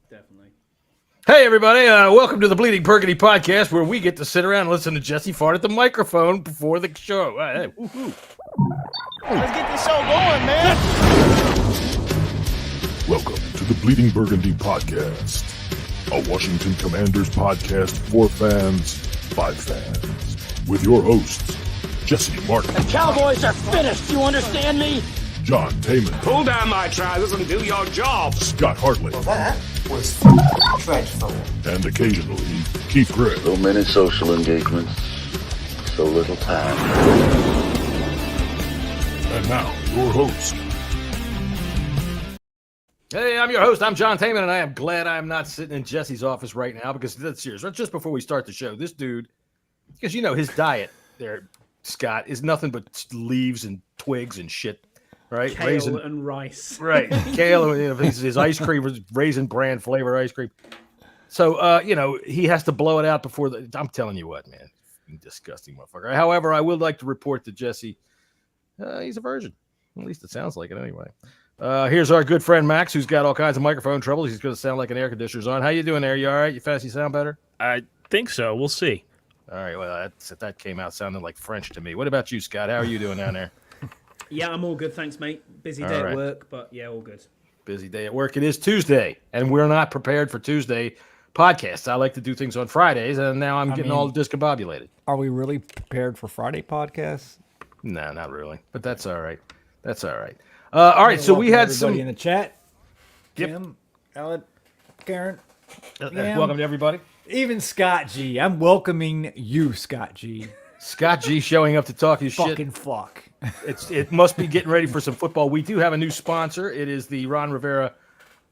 Definitely. Hey, everybody. Welcome to the Bleeding Burgundy Podcast, where we get to sit around and listen to Jesse fart at the microphone before the show. Hey, woo-hoo. Let's get this show going, man. Welcome to the Bleeding Burgundy Podcast, a Washington Commanders podcast for fans by fans, with your hosts, Jesse Martin. The Cowboys are finished, you understand me? John Taman. Pull down my trousers and do your job. Scott Hartley. Well, that was dreadful. And occasionally, Keith Gregg. So many social engagements, so little time. And now, your host. Hey, I'm your host. I'm John Taman, and I am glad I'm not sitting in Jesse's office right now because that's serious. Just before we start the show, this dude, because you know his diet there, Scott, is nothing but leaves and twigs and shit. Right, Kale and rice. Right, kale. You know, his ice cream was raisin bran flavor ice cream. So, he has to blow it out before the. I'm telling you what, man, disgusting motherfucker. However, I would like to report to Jesse, he's a virgin. At least it sounds like it, anyway. Here's our good friend Max, who's got all kinds of microphone trouble. He's going to sound like an air conditioner's on. How you doing there? You all right? You fancy sound better? I think so. We'll see. All right. Well, that came out sounding like French to me. What about you, Scott? How are you doing down there? Yeah, I'm all good, thanks, mate. Busy day at work, but yeah, all good. Busy day at work. It is Tuesday, and we're not prepared for Tuesday podcasts. I like to do things on Fridays, and now I'm getting all discombobulated. Are we really prepared for Friday podcasts? No, not really, but that's all right. That's all right. All right, so we had some in the chat. Yep. Kim, Ellen, Karen. Welcome to everybody. Even Scott G. I'm welcoming you, Scott G. Scott G showing up to talk his shit. Fucking fuck. It must be getting ready for some football. We do have a new sponsor. It is the Ron Rivera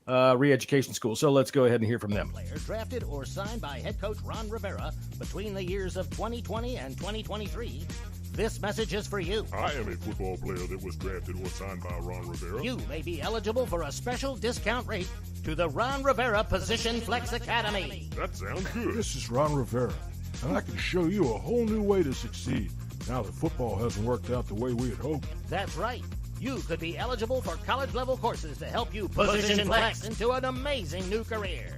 Re-Education School. So let's go ahead and hear from them. Player drafted or signed by head coach Ron Rivera between the years of 2020 and 2023. This message is for you. I am a football player that was drafted or signed by Ron Rivera. You may be eligible for a special discount rate to the Ron Rivera Position Flex Academy. That sounds good. This is Ron Rivera, and I can show you a whole new way to succeed now that football hasn't worked out the way we had hoped. That's right. You could be eligible for college-level courses to help you position flex into an amazing new career.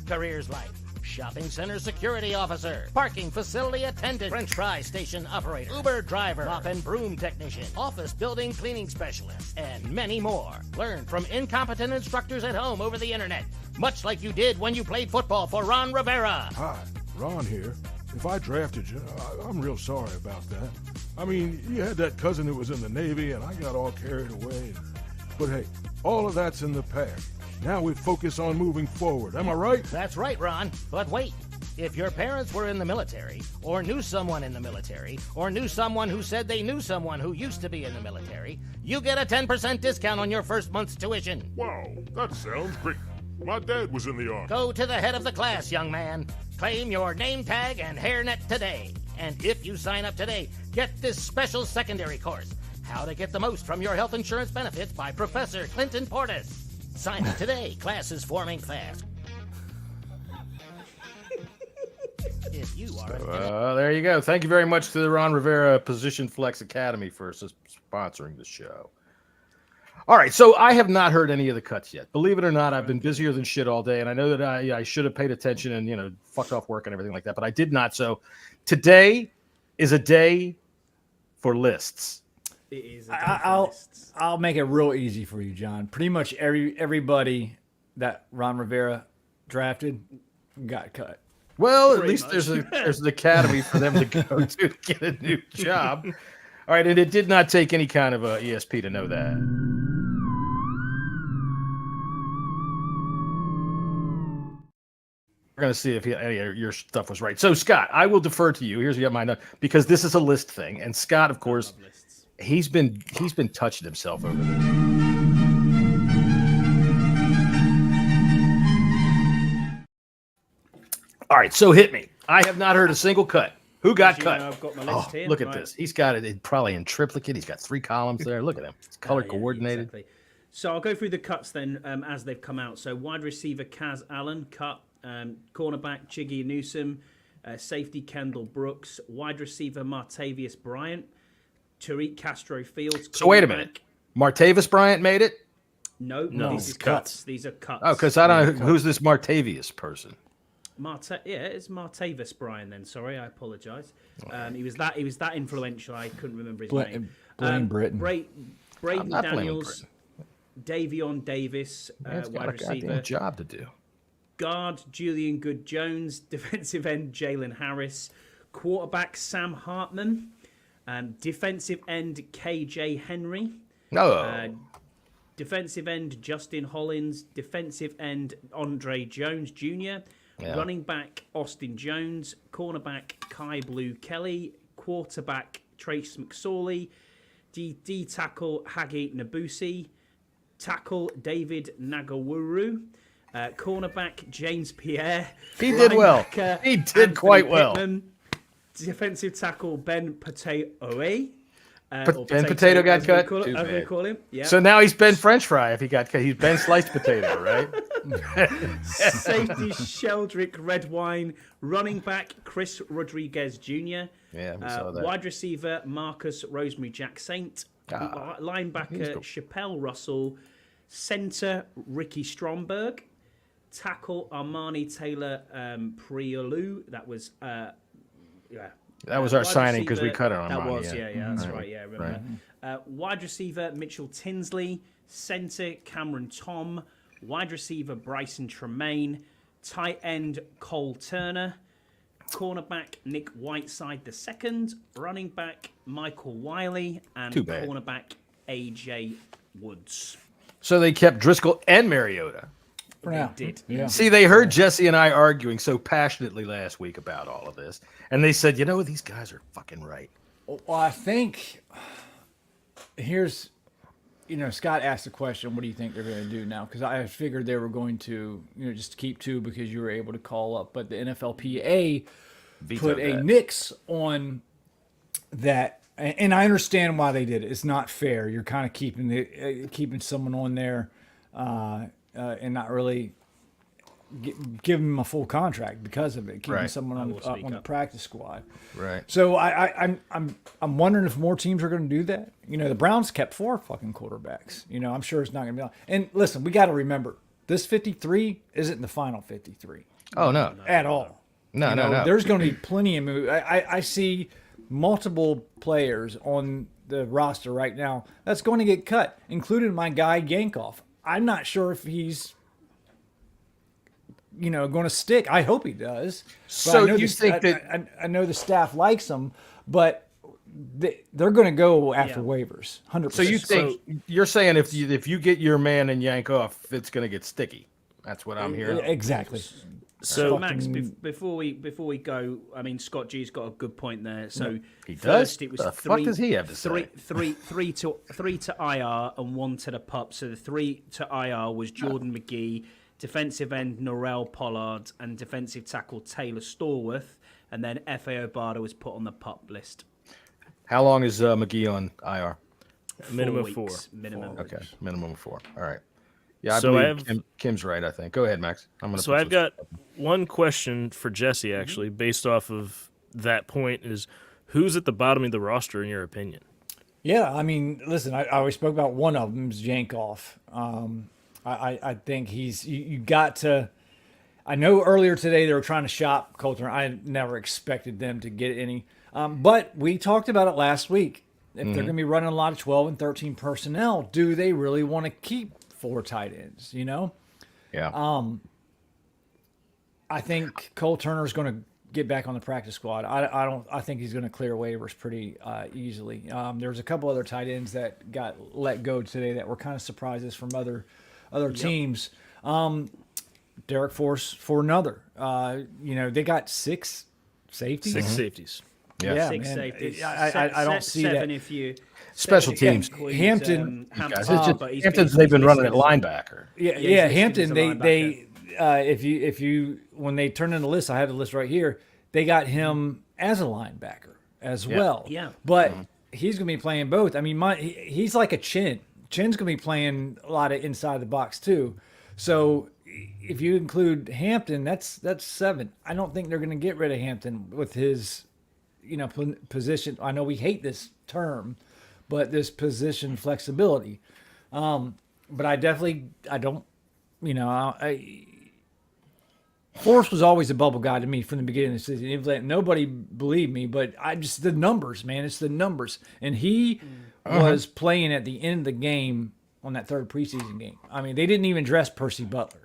Careers like shopping center security officer, parking facility attendant, French fry station operator, Uber driver, mop and broom technician, office building cleaning specialist, and many more. Learn from incompetent instructors at home over the internet, much like you did when you played football for Ron Rivera. Hi, Ron here. If I drafted you, I'm real sorry about that. I mean, you had that cousin that was in the Navy, and I got all carried away. But hey, all of that's in the past. Now we focus on moving forward. Am I right? That's right, Ron. But wait. If your parents were in the military, or knew someone in the military, or knew someone who said they knew someone who used to be in the military, you get a 10% discount on your first month's tuition. Wow, that sounds great. My dad was in the Army. Go to the head of the class, young man. Claim your name tag and hairnet today. And if you sign up today, get this special secondary course, How to Get the Most from Your Health Insurance Benefits by Professor Clinton Portis. Sign up today. Class is forming fast. If you are there you go. Thank you very much to the Ron Rivera Position Flex Academy for sponsoring the show. All right, so I have not heard any of the cuts yet. Believe it or not, I've been busier than shit all day, and I know that I should have paid attention and, fucked off work and everything like that, but I did not. So today is a day for lists. It is a day for lists. I'll make it real easy for you, John. Pretty much everybody that Ron Rivera drafted got cut. Well, at least there's an academy for them to go to get a new job. All right, and it did not take any kind of ESP to know that. We're going to see if any of your stuff was right. So, Scott, I will defer to you. Here's my note, because this is a list thing, and Scott, of course, he's been touching himself over there. All right, so hit me. I have not heard a single cut. Who got cut? I've got my list here. Look at this. He's got it probably in triplicate. He's got 3 columns there. Look at him. It's color coordinated. Exactly. So I'll go through the cuts then as they've come out. So wide receiver Kaz Allen cut, cornerback Chiggy Newsome, safety Kendall Brooks, wide receiver Martavius Bryant, Tariq Castro Fields. So wait a minute. Martavis Bryant made it? No, No, these are cuts. cuts. These are cuts. Oh, because I don't know who's this Martavius person. It's Martavis Brian. Then sorry, I apologise. He was that influential. I couldn't remember his name. Blame Britain. Braden not blaming Daniels, Davion Davis, Man's got wide a goddamn receiver. job to do. Guard Julian Good-Jones, defensive end Jalen Harris, quarterback Sam Hartman, defensive end KJ Henry, defensive end Justin Hollins, defensive end Andre Jones Jr., running back Austin Jones, cornerback Kai Blue Kelly, quarterback Trace McSorley, D tackle Hagi Nabusi, tackle David Nagawuru, cornerback James Pierre. He did well. He did quite well. Defensive tackle Ben Potato-Oe. Ben Potato got cut. As we call him. Yeah. So now he's Ben French Fry if he got cut. He's Ben Sliced Potato, right? Safety Sheldrick Redwine. Running back Chris Rodriguez Jr. Yeah, we saw that. Wide receiver Marcus Rosemary Jack Saint. Linebacker Chappelle Russell. Center Ricky Stromberg. Tackle Armani Taylor Priolu. That was that was our signing because we cut it on That Armani, was that's right. Yeah, I remember. Right. Wide receiver Mitchell Tinsley. Center Cameron Tom. Wide receiver Bryson Tremaine. Tight end Cole Turner. Cornerback Nick Whiteside II. Running back Michael Wiley. And cornerback AJ Woods. So they kept Driscoll and Mariota. They did. Yeah. See, they heard Jesse and I arguing so passionately last week about all of this. And they said, these guys are fucking right. Well, I think here's, Scott asked the question, what do you think they're going to do now? Because I figured they were going to, just keep two because you were able to call up. But the NFLPA put a nix on that. And I understand why they did it. It's not fair. You're kind of keeping someone on there and not really give them a full contract because of it. Keeping someone on the practice squad. Right. So I'm wondering if more teams are going to do that. The Browns kept 4 fucking quarterbacks. I'm sure it's not going to be. And listen, we got to remember this 53 isn't the final 53. Oh no, at all. No. There's going to be plenty of moves. I see multiple players on the roster right now that's going to get cut, including my guy Yankoff. I'm not sure if he's, going to stick. I hope he does. So you think that I know the staff likes him, but they're going to go after waivers, 100%. So you think you're saying if you get your man and Yankoff, it's going to get sticky? That's what I'm hearing. Exactly. So Max, before we go, I mean Scott G's got a good point there. So he does. First, it was the fuck does he have to say? Three to IR and 1 to the pup. So the 3 to IR was Jordan McGee, defensive end Norrell Pollard, and defensive tackle Taylor Stallworth, and then FA Obada was put on the pup list. How long is McGee on IR? Minimum 4. Minimum. Okay, minimum 4. All right. Yeah, I So believe Kim's right, I think. Go ahead, Max. I've got one question for Jesse, actually, based off of that point, is who's at the bottom of the roster, in your opinion? Yeah, I mean, listen, I always spoke about one of them is Yankoff. I think you got to – I know earlier today they were trying to shop Coulter. I never expected them to get any. But we talked about it last week. If they're going to be running a lot of 12 and 13 personnel, do they really want to keep 4 tight ends, Yeah. I think Cole Turner's going to get back on the practice squad. I think he's going to clear waivers pretty easily. There's a couple other tight ends that got let go today that were kind of surprises from other teams. Derek Force for another. They got 6 safeties. 6 safeties. Yeah, 6 safeties. I don't see 7 that. if you special teams. Hampton. Hampton's they've been running at linebacker. Yeah. Hampton. They if you when they turned in the list, I have the list right here. They got him as a linebacker as well. Yeah. But he's going to be playing both. I mean, he's like a Chin. Chin's going to be playing a lot of inside the box too. So if you include Hampton, that's 7. I don't think they're going to get rid of Hampton with his position. I know we hate this term, but this position flexibility. But I don't, Forrest was always a bubble guy to me from the beginning of the season. Nobody believed me, but the numbers, man. It's the numbers. And he was playing at the end of the game on that third preseason game. I mean, they didn't even dress Percy Butler.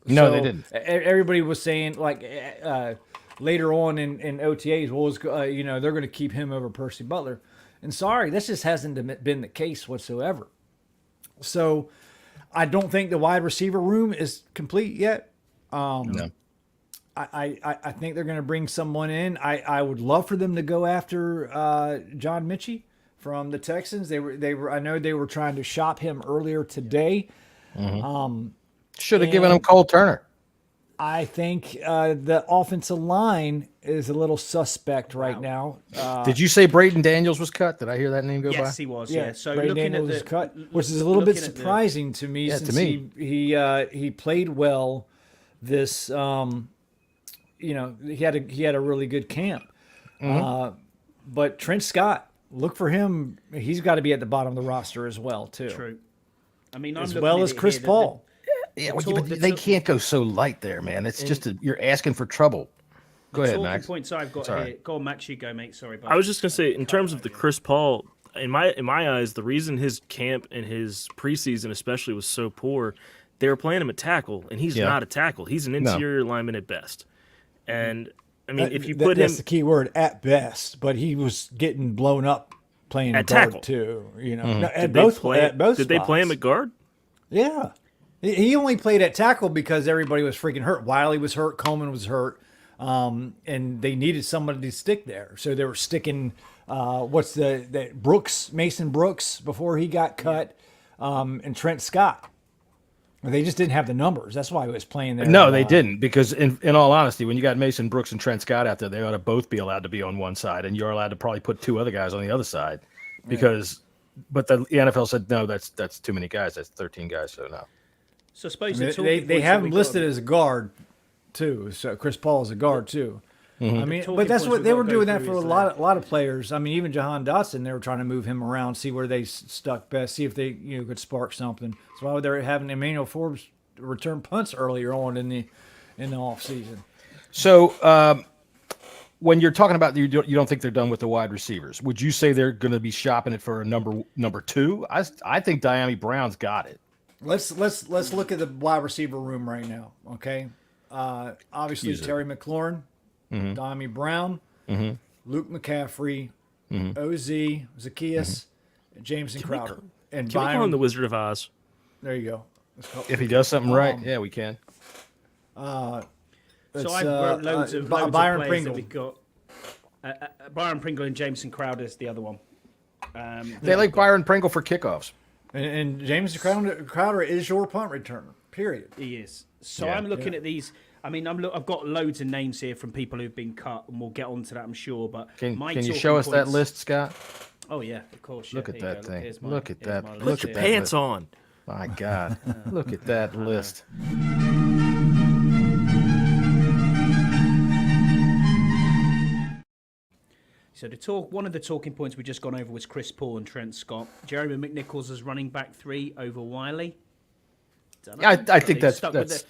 No, they didn't. Everybody was saying, later on in OTAs, they're going to keep him over Percy Butler. And sorry, this just hasn't been the case whatsoever. So I don't think the wide receiver room is complete yet. No. I think they're going to bring someone in. I would love for them to go after John Mitchie from the Texans. They were. I know they were trying to shop him earlier today. Should have given him Cole Turner. I think the offensive line is a little suspect right now. Did you say Braden Daniels was cut? Did I hear that name go by? Yes, he was. Yeah. So Braden Daniels was cut, which is a little bit surprising to me. Since he played well. This, he had a really good camp. But Trent Scott, look for him. He's got to be at the bottom of the roster as well, too. True. I mean, as well as Chris Paul. They can't go so light there, man. It's just you're asking for trouble. Go ahead, Max. Points I've got here. Go on, Max. You go, mate. Sorry, buddy. I was just gonna say, in terms of the Chris Paul, in my eyes, the reason his camp and his preseason especially was so poor. They were playing him at tackle, and he's not a tackle. He's an interior lineman at best. And, I mean, if you put him... That's the key word, at best. But he was getting blown up playing at guard, tackle. Too. At both Did they play him at guard? Yeah. He only played at tackle because everybody was freaking hurt. Wiley was hurt. Coleman was hurt. And they needed somebody to stick there. So they were sticking, Mason Brooks, before he got cut, and Trent Scott. They just didn't have the numbers. That's why he was playing there. No, they didn't. Because in all honesty, when you got Mason Brooks and Trent Scott out there, they ought to both be allowed to be on one side, and you're allowed to probably put two other guys on the other side. But the NFL said no, that's too many guys. That's 13 guys. So no. So I suppose they have him listed as a guard too. So Chris Paul is a guard too. I mean, but that's what they were doing that for a lot of players. I mean, even Jahan Dotson, they were trying to move him around, see where they stuck best, see if they could spark something. So why they were having Emmanuel Forbes return punts earlier on in the off season. So when you're talking about you don't think they're done with the wide receivers, would you say they're going to be shopping it for a number two? I think Diami Brown's got it. Let's look at the wide receiver room right now. Okay, obviously Terry McLaurin. Diami Brown, Luke McCaffrey, OZ, Zacchaeus, Jameson Crowder. Can we call him the Wizard of Oz? There you go. If he does something right, yeah, we can. So I've got loads of Byron players Pringle. that we've got. Byron Pringle and Jameson Crowder is the other one. They like Byron Pringle for kickoffs. And Jameson Crowder is your punt returner, period. He is. So I'm looking at these. I mean, I've got loads of names here from people who've been cut, and we'll get onto that, I'm sure. But can you show us that list, Scott? Oh yeah, of course. Look at that thing. Look at that. Put your pants on. My God, look at that list. So one of the talking points we just gone over was Chris Paul and Trent Scott. Jeremy McNichols as running back 3 over Wiley. I think they stuck with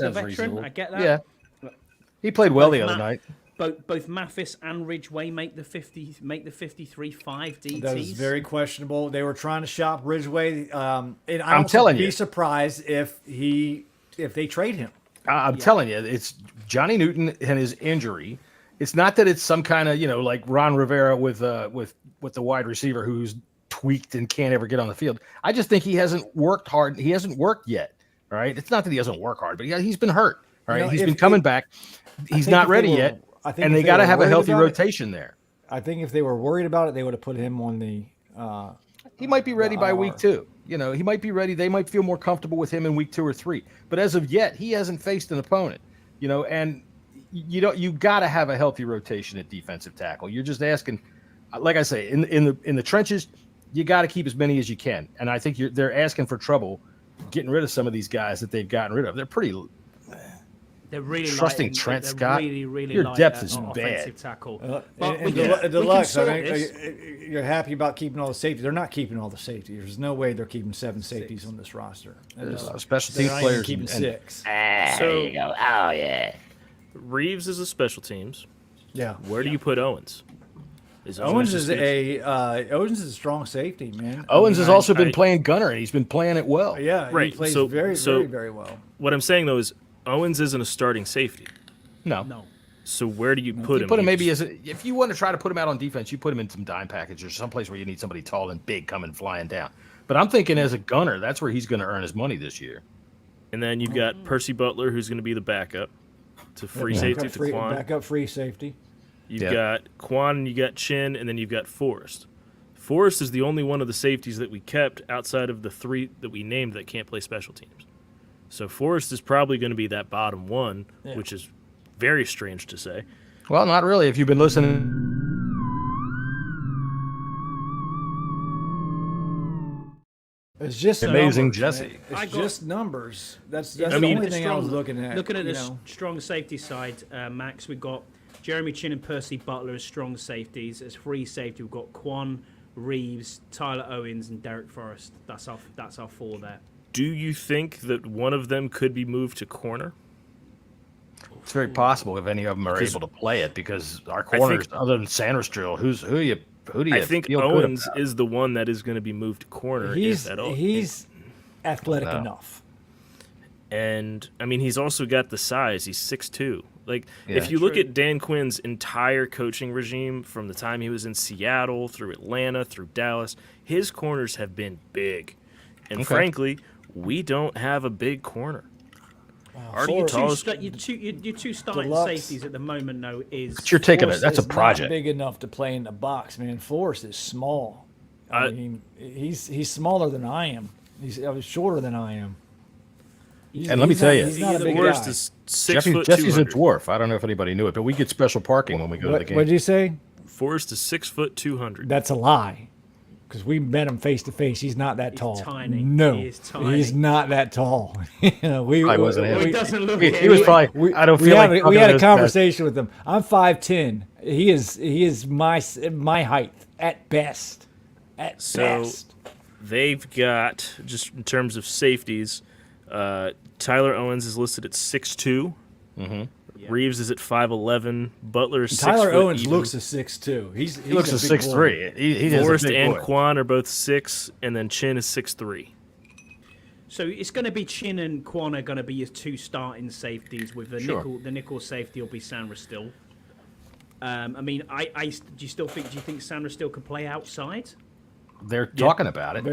the veteran. Reasonable. I get that. Yeah, he played well the other night. Both Mathis and Ridgeway make the 53-5 DTs. That was very questionable. They were trying to shop Ridgeway, and I'm telling you, be surprised if they trade him. I'm telling you, it's Johnny Newton and his injury. It's not that it's some kind of like Ron Rivera with the wide receiver who's tweaked and can't ever get on the field. I just think he hasn't worked hard. He hasn't worked yet. All right, it's not that he doesn't work hard, but he's been hurt. All right, he's been coming back. He's not ready yet. And they got to have a healthy rotation there. I think if they were worried about it, they would have put him on the. He might be ready by week 2. He might be ready. They might feel more comfortable with him in week 2 or 3. But as of yet, he hasn't faced an opponent. And you got to have a healthy rotation at defensive tackle. You're just asking, like I say, in the trenches, you got to keep as many as you can. And I think they're asking for trouble getting rid of some of these guys that they've gotten rid of. They're pretty. They're really trusting light, Trent they're Scott. really Your light depth is offensive bad. tackle. And Deluxe, you're happy about keeping all the safety. They're not keeping all the safety. There's no way they're keeping 7 safeties on this roster. Special They're teams not even players keeping 6. There you go. Oh yeah. Reeves is a special teams. Yeah. Where do you put Owens? Owens is a strong safety, man. Owens has also been playing gunner, and he's been playing it well. Yeah, right. He plays very well. What I'm saying though is Owens isn't a starting safety. No. So where do you put him? You put him maybe if you want to try to put him out on defense, you put him in some dime package or someplace where you need somebody tall and big coming flying down. But I'm thinking as a gunner, that's where he's going to earn his money this year. And then you've got Percy Butler, who's going to be the backup to free safety to Quan. Backup free safety. You've got Quan, you got Chin, and then you've got Forrest. Forrest is the only one of the safeties that we kept outside of the 3 that we named that can't play special teams. So Forrest is probably going to be that bottom one, which is very strange to say. Well, not really. If you've been listening. It's just amazing, numbers, Jesse. It's just numbers. That's the only thing I was looking at. Looking at the strong safety side, Max, we've got Jeremy Chin and Percy Butler as strong safeties. As free safety, we've got Quan, Reeves, Tyler Owens, and Derek Forrest. That's our 4 there. Do you think that one of them could be moved to corner? It's very possible if any of them are able to play it, because our corners, other than Sanderstrill, who do you I think feel Owens good about? is the one that is going to be moved to corner. He's if at all. He's athletic enough. And, I mean, he's also got the size. He's 6'2". If you look at Dan Quinn's entire coaching regime from the time he was in Seattle, through Atlanta, through Dallas, his corners have been big. And frankly, we don't have a big corner. Your two starting safeties at the moment, though, is... But you're taking it. That's a project. Not big enough to play in the box, man. Forrest is small. I mean, he's smaller than I am. He's shorter than I am. And let me tell you, he's not a big Forrest guy. is 6 foot Jesse's a 200. dwarf. I don't know if anybody knew it, but we get special parking when we go to the game. What did you say? Forrest is 6 foot 200. That's a lie. Because we met him face to face. He's not that tall. Tiny. No, He is tiny. he's not that tall. He wasn't him. He doesn't look He was probably. I don't feel like we had a conversation with him. I'm 5'10". He is my height at best. At best. They've got, just in terms of safeties, Tyler Owens is listed at 6'2". Mm-hmm. Yeah. Reeves is at 5'11". Butler is 6 foot. Tyler Owens even. looks a 6'2". He looks a 6'3". He Forrest has a big and boy. Quan are both 6, and then Chin is 6'3". So it's going to be Chin and Quan are going to be your 2 starting safeties. With the nickel safety will be Sanderstill. I mean, do you think Sanderstill could play outside? They're talking about it.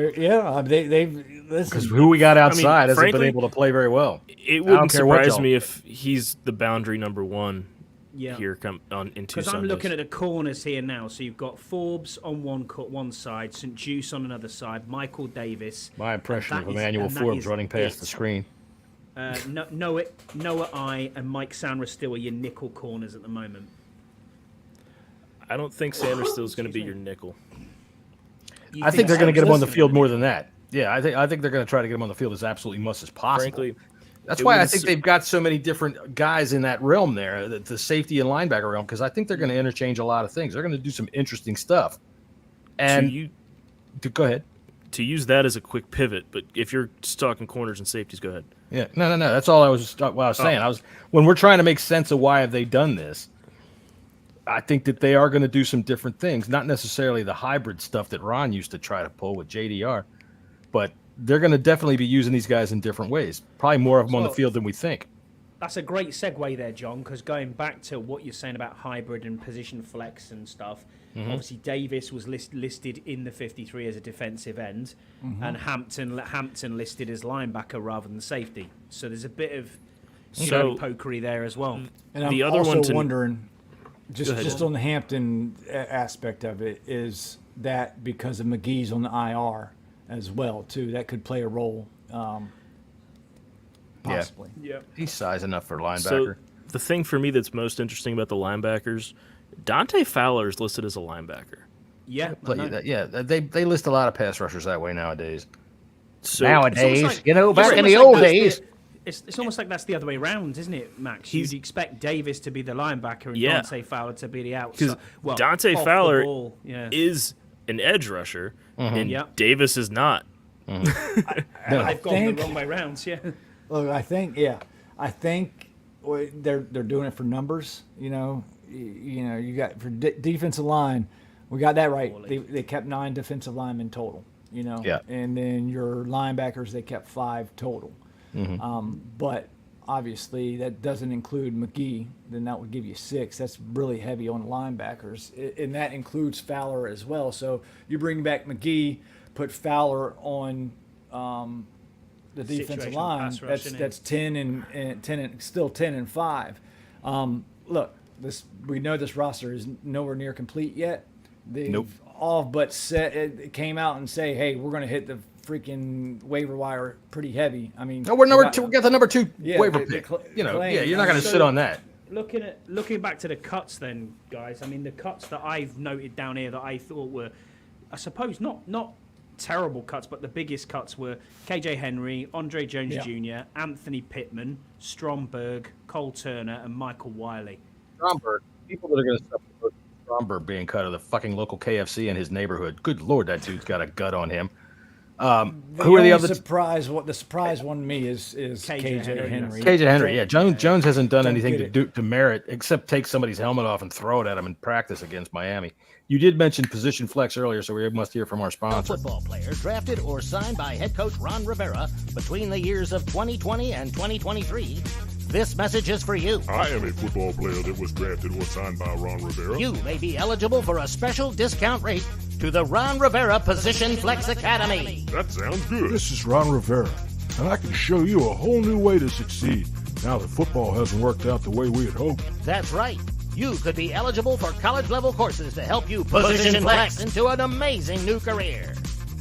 They've because who we got outside hasn't frankly, been able to play very well. It wouldn't surprise me if he's the boundary number 1 here in 2 Sundays. Because I'm looking at the corners here now. So you've got Forbes on one side, St. Juice on another side, Michael Davis. My impression of Emmanuel Forbes running past the screen. Noah I and Mike Sanderstill are your nickel corners at the moment. I don't think Sanderstill is going to be your nickel. I think they're going to get him on the field more than that. Yeah, I think they're going to try to get him on the field as absolutely much as possible. Frankly, that's why I think they've got so many different guys in that realm there, the safety and linebacker realm, because I think they're going to interchange a lot of things. They're going to do some interesting stuff. And go ahead. To use that as a quick pivot, but if you're just talking corners and safeties, go ahead. Yeah, no. That's all I was saying. When we're trying to make sense of why have they done this, I think that they are going to do some different things, not necessarily the hybrid stuff that Ron used to try to pull with JDR, but they're going to definitely be using these guys in different ways. Probably more of them on the field than we think. That's a great segue there, John, because going back to what you're saying about hybrid and position flex and stuff, obviously Davis was listed in the 53 as a defensive end, and Hampton listed as linebacker rather than safety. So there's a bit of pokery there as well. And I'm also wondering, just on the Hampton aspect of it, is that because of McGee's on the IR as well too, that could play a role. Possibly. Yeah. He's size enough for linebacker. So the thing for me that's most interesting about the linebackers, Dante Fowler is listed as a linebacker. Yeah. They list a lot of pass rushers that way nowadays. So, back like, in the old days. It's almost like that's the other way around, isn't it, Max? You'd expect Davis to be the linebacker and Dante Fowler to be the outside. Because Dante Fowler is an edge rusher, and Davis is not. I've gone the wrong way round, yeah. Look, I think they're doing it for numbers. You got for defensive line, we got that right. They kept 9 defensive linemen total. And then your linebackers, they kept 5 total. But obviously that doesn't include McGee. Then that would give you 6. That's really heavy on linebackers, and that includes Fowler as well. So you bring back McGee, put Fowler on the defensive line. That's 10 and still 10 and 5. Look, we know this roster is nowhere near complete yet. They've all but came out and say, hey, we're going to hit the freaking waiver wire pretty heavy. I mean, we're number 2. We got the number 2 waiver pick. You're not going to sit on that. Looking back to the cuts, then, guys. I mean, the cuts that I've noted down here that I thought were, I suppose, not terrible cuts, but the biggest cuts were KJ Henry, Andre Jones Jr., Anthony Pittman, Stromberg, Cole Turner, and Michael Wiley. Stromberg. People that are going to suffer Stromberg being cut of the fucking local KFC in his neighborhood. Good Lord, that dude's got a gut on him. Who are the other surprise? What the surprise one to me is KJ Henry. KJ Henry, yeah. Jones hasn't done anything to merit except take somebody's helmet off and throw it at him in practice against Miami. You did mention position flex earlier, so we must hear from our sponsor. Football player drafted or signed by head coach Ron Rivera between the years of 2020 and 2023. This message is for you. I am a football player that was drafted or signed by Ron Rivera. You may be eligible for a special discount rate to the Ron Rivera Position Flex Academy. That sounds good. This is Ron Rivera, and I can show you a whole new way to succeed now that football hasn't worked out the way we had hoped. That's right. You could be eligible for college-level courses to help you position flex into an amazing new career.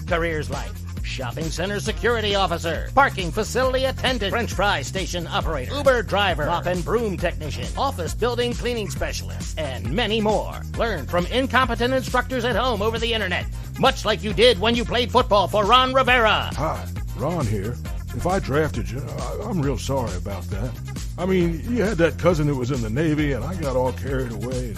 Careers like shopping center security officer, parking facility attendant, French fry station operator, Uber driver, mop and broom technician, office building cleaning specialist, and many more. Learn from incompetent instructors at home over the internet, much like you did when you played football for Ron Rivera. Hi, Ron here. If I drafted you, I'm real sorry about that. I mean, you had that cousin that was in the Navy, and I got all carried away.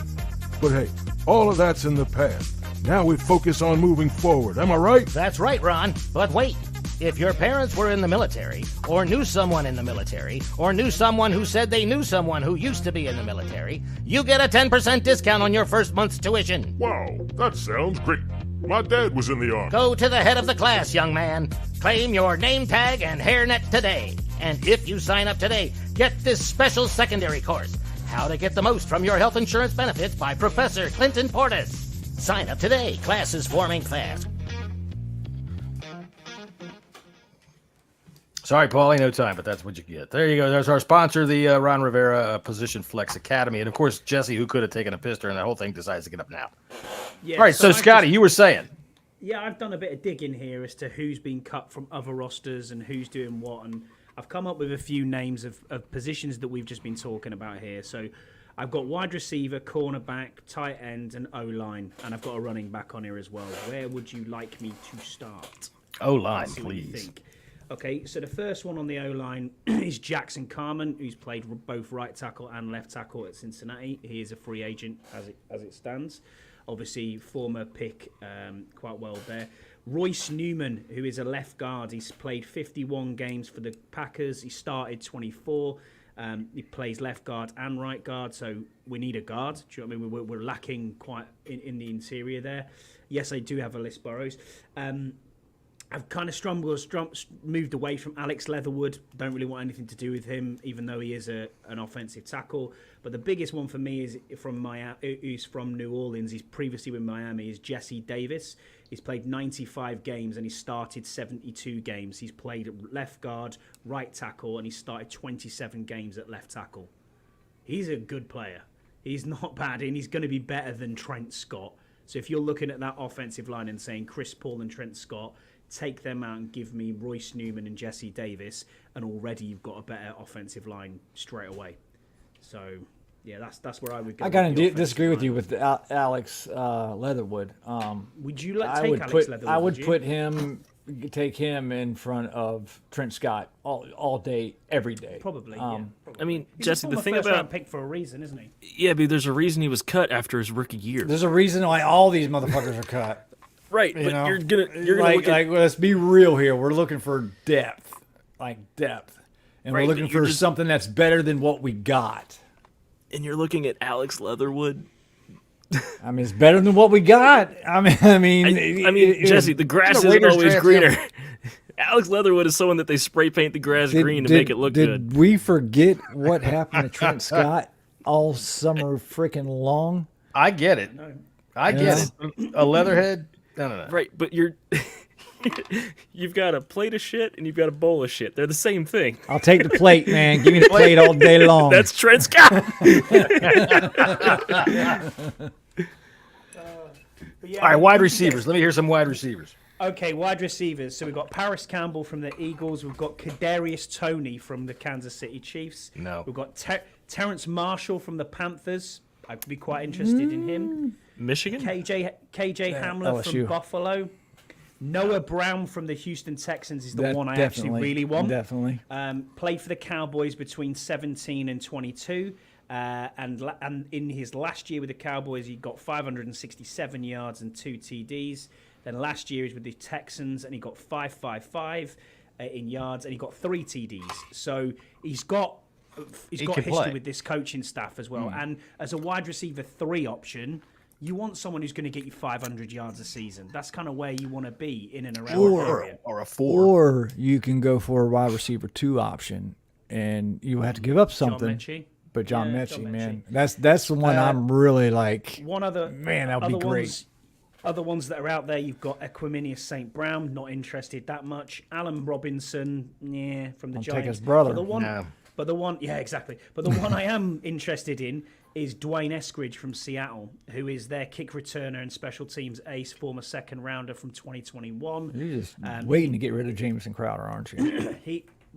But hey, all of that's in the past. Now we focus on moving forward. Am I right? That's right, Ron. But wait. If your parents were in the military, or knew someone in the military, or knew someone who said they knew someone who used to be in the military, you get a 10% discount on your first month's tuition. Wow, that sounds great. My dad was in the Army. Go to the head of the class, young man. Claim your name tag and hairnet today. And if you sign up today, get this special secondary course, How to Get the Most from Your Health Insurance Benefits by Professor Clinton Portis. Sign up today. Class is forming fast. Sorry, Paulie, no time, but that's what you get. There you go. There's our sponsor, the Ron Rivera Position Flex Academy. And, of course, Jesse, who could have taken a piss during that whole thing, decides to get up now. Yeah, all right, so Scotty, you were saying. Yeah, I've done a bit of digging here as to who's been cut from other rosters and who's doing what. And I've come up with a few names of positions that we've just been talking about here. So I've got wide receiver, cornerback, tight end, and O-line. And I've got a running back on here as well. Where would you like me to start? O-line, please. Okay, so the first one on the O-line is Jackson Carman, who's played both right tackle and left tackle at Cincinnati. He is a free agent as it stands. Obviously, former pick quite well there. Royce Newman, who is a left guard. He's played 51 games for the Packers. He started 24. He plays left guard and right guard, so we need a guard. Do you know what I mean? We're lacking quite in the interior there. Yes, I do have a list, Burrows. I've kind of moved away from Alex Leatherwood. Don't really want anything to do with him, even though he is an offensive tackle. But the biggest one for me is who's from New Orleans. He's previously with Miami. Is Jesse Davis. He's played 95 games and he started 72 games. He's played left guard, right tackle, and he started 27 games at left tackle. He's a good player. He's not bad, and he's going to be better than Trent Scott. So if you're looking at that offensive line and saying Chris Paul and Trent Scott, take them out and give me Royce Newman and Jesse Davis, and already you've got a better offensive line straight away. So, yeah, that's where I would go. I kind of disagree with you with Alex Leatherwood. Would you take Alex Leatherwood? I would put him take him in front of Trent Scott all day, every day. Probably. I mean, He's Jesse, the thing about pick for a reason, isn't he? Yeah, but there's a reason he was cut after his rookie year. There's a reason why all these motherfuckers are cut. Right, but you're gonna like, let's be real here. We're looking for depth, and we're looking for something that's better than what we got. And you're looking at Alex Leatherwood. I mean, it's better than what we got. I mean, Jesse, the grass isn't always greener. Alex Leatherwood is someone that they spray paint the grass green to make it look good. Did we forget what happened to Trent Scott all summer freaking long? I get it. I get it. A leatherhead? No. Right, but you've got a plate of shit and you've got a bowl of shit. They're the same thing. I'll take the plate, man. Give me the plate all day long. That's Trent Scott. All right, wide receivers. Let me hear some wide receivers. Okay, wide receivers. So we've got Paris Campbell from the Eagles. We've got Kadarius Toney from the Kansas City Chiefs. No. We've got Terrence Marshall from the Panthers. I could be quite interested in him. Michigan? KJ Hamler from Buffalo. Noah Brown from the Houston Texans is the one I actually really want. Definitely. Played for the Cowboys between 17 and 22. And in his last year with the Cowboys, he got 567 yards and 2 TDs. Then last year he was with the Texans, and he got 555 in yards, and he got 3 TDs. So he's got history with this coaching staff as well. And as a wide receiver 3 option, you want someone who's going to get you 500 yards a season. That's kind of where you want to be in and around the area. Or a 4. Or you can go for a wide receiver 2 option, and you have to give up something. John Mechie, man, that's the one I'm really like. One other man, that would be great. Other ones that are out there, you've got Equiminius St. Brown, not interested that much. Allen Robinson, from the Giants. Take his brother. But the one, exactly. But the one I am interested in is Dwayne Eskridge from Seattle, who is their kick returner and special teams ace, former second rounder from 2021. You're just waiting to get rid of Jamison Crowder, aren't you?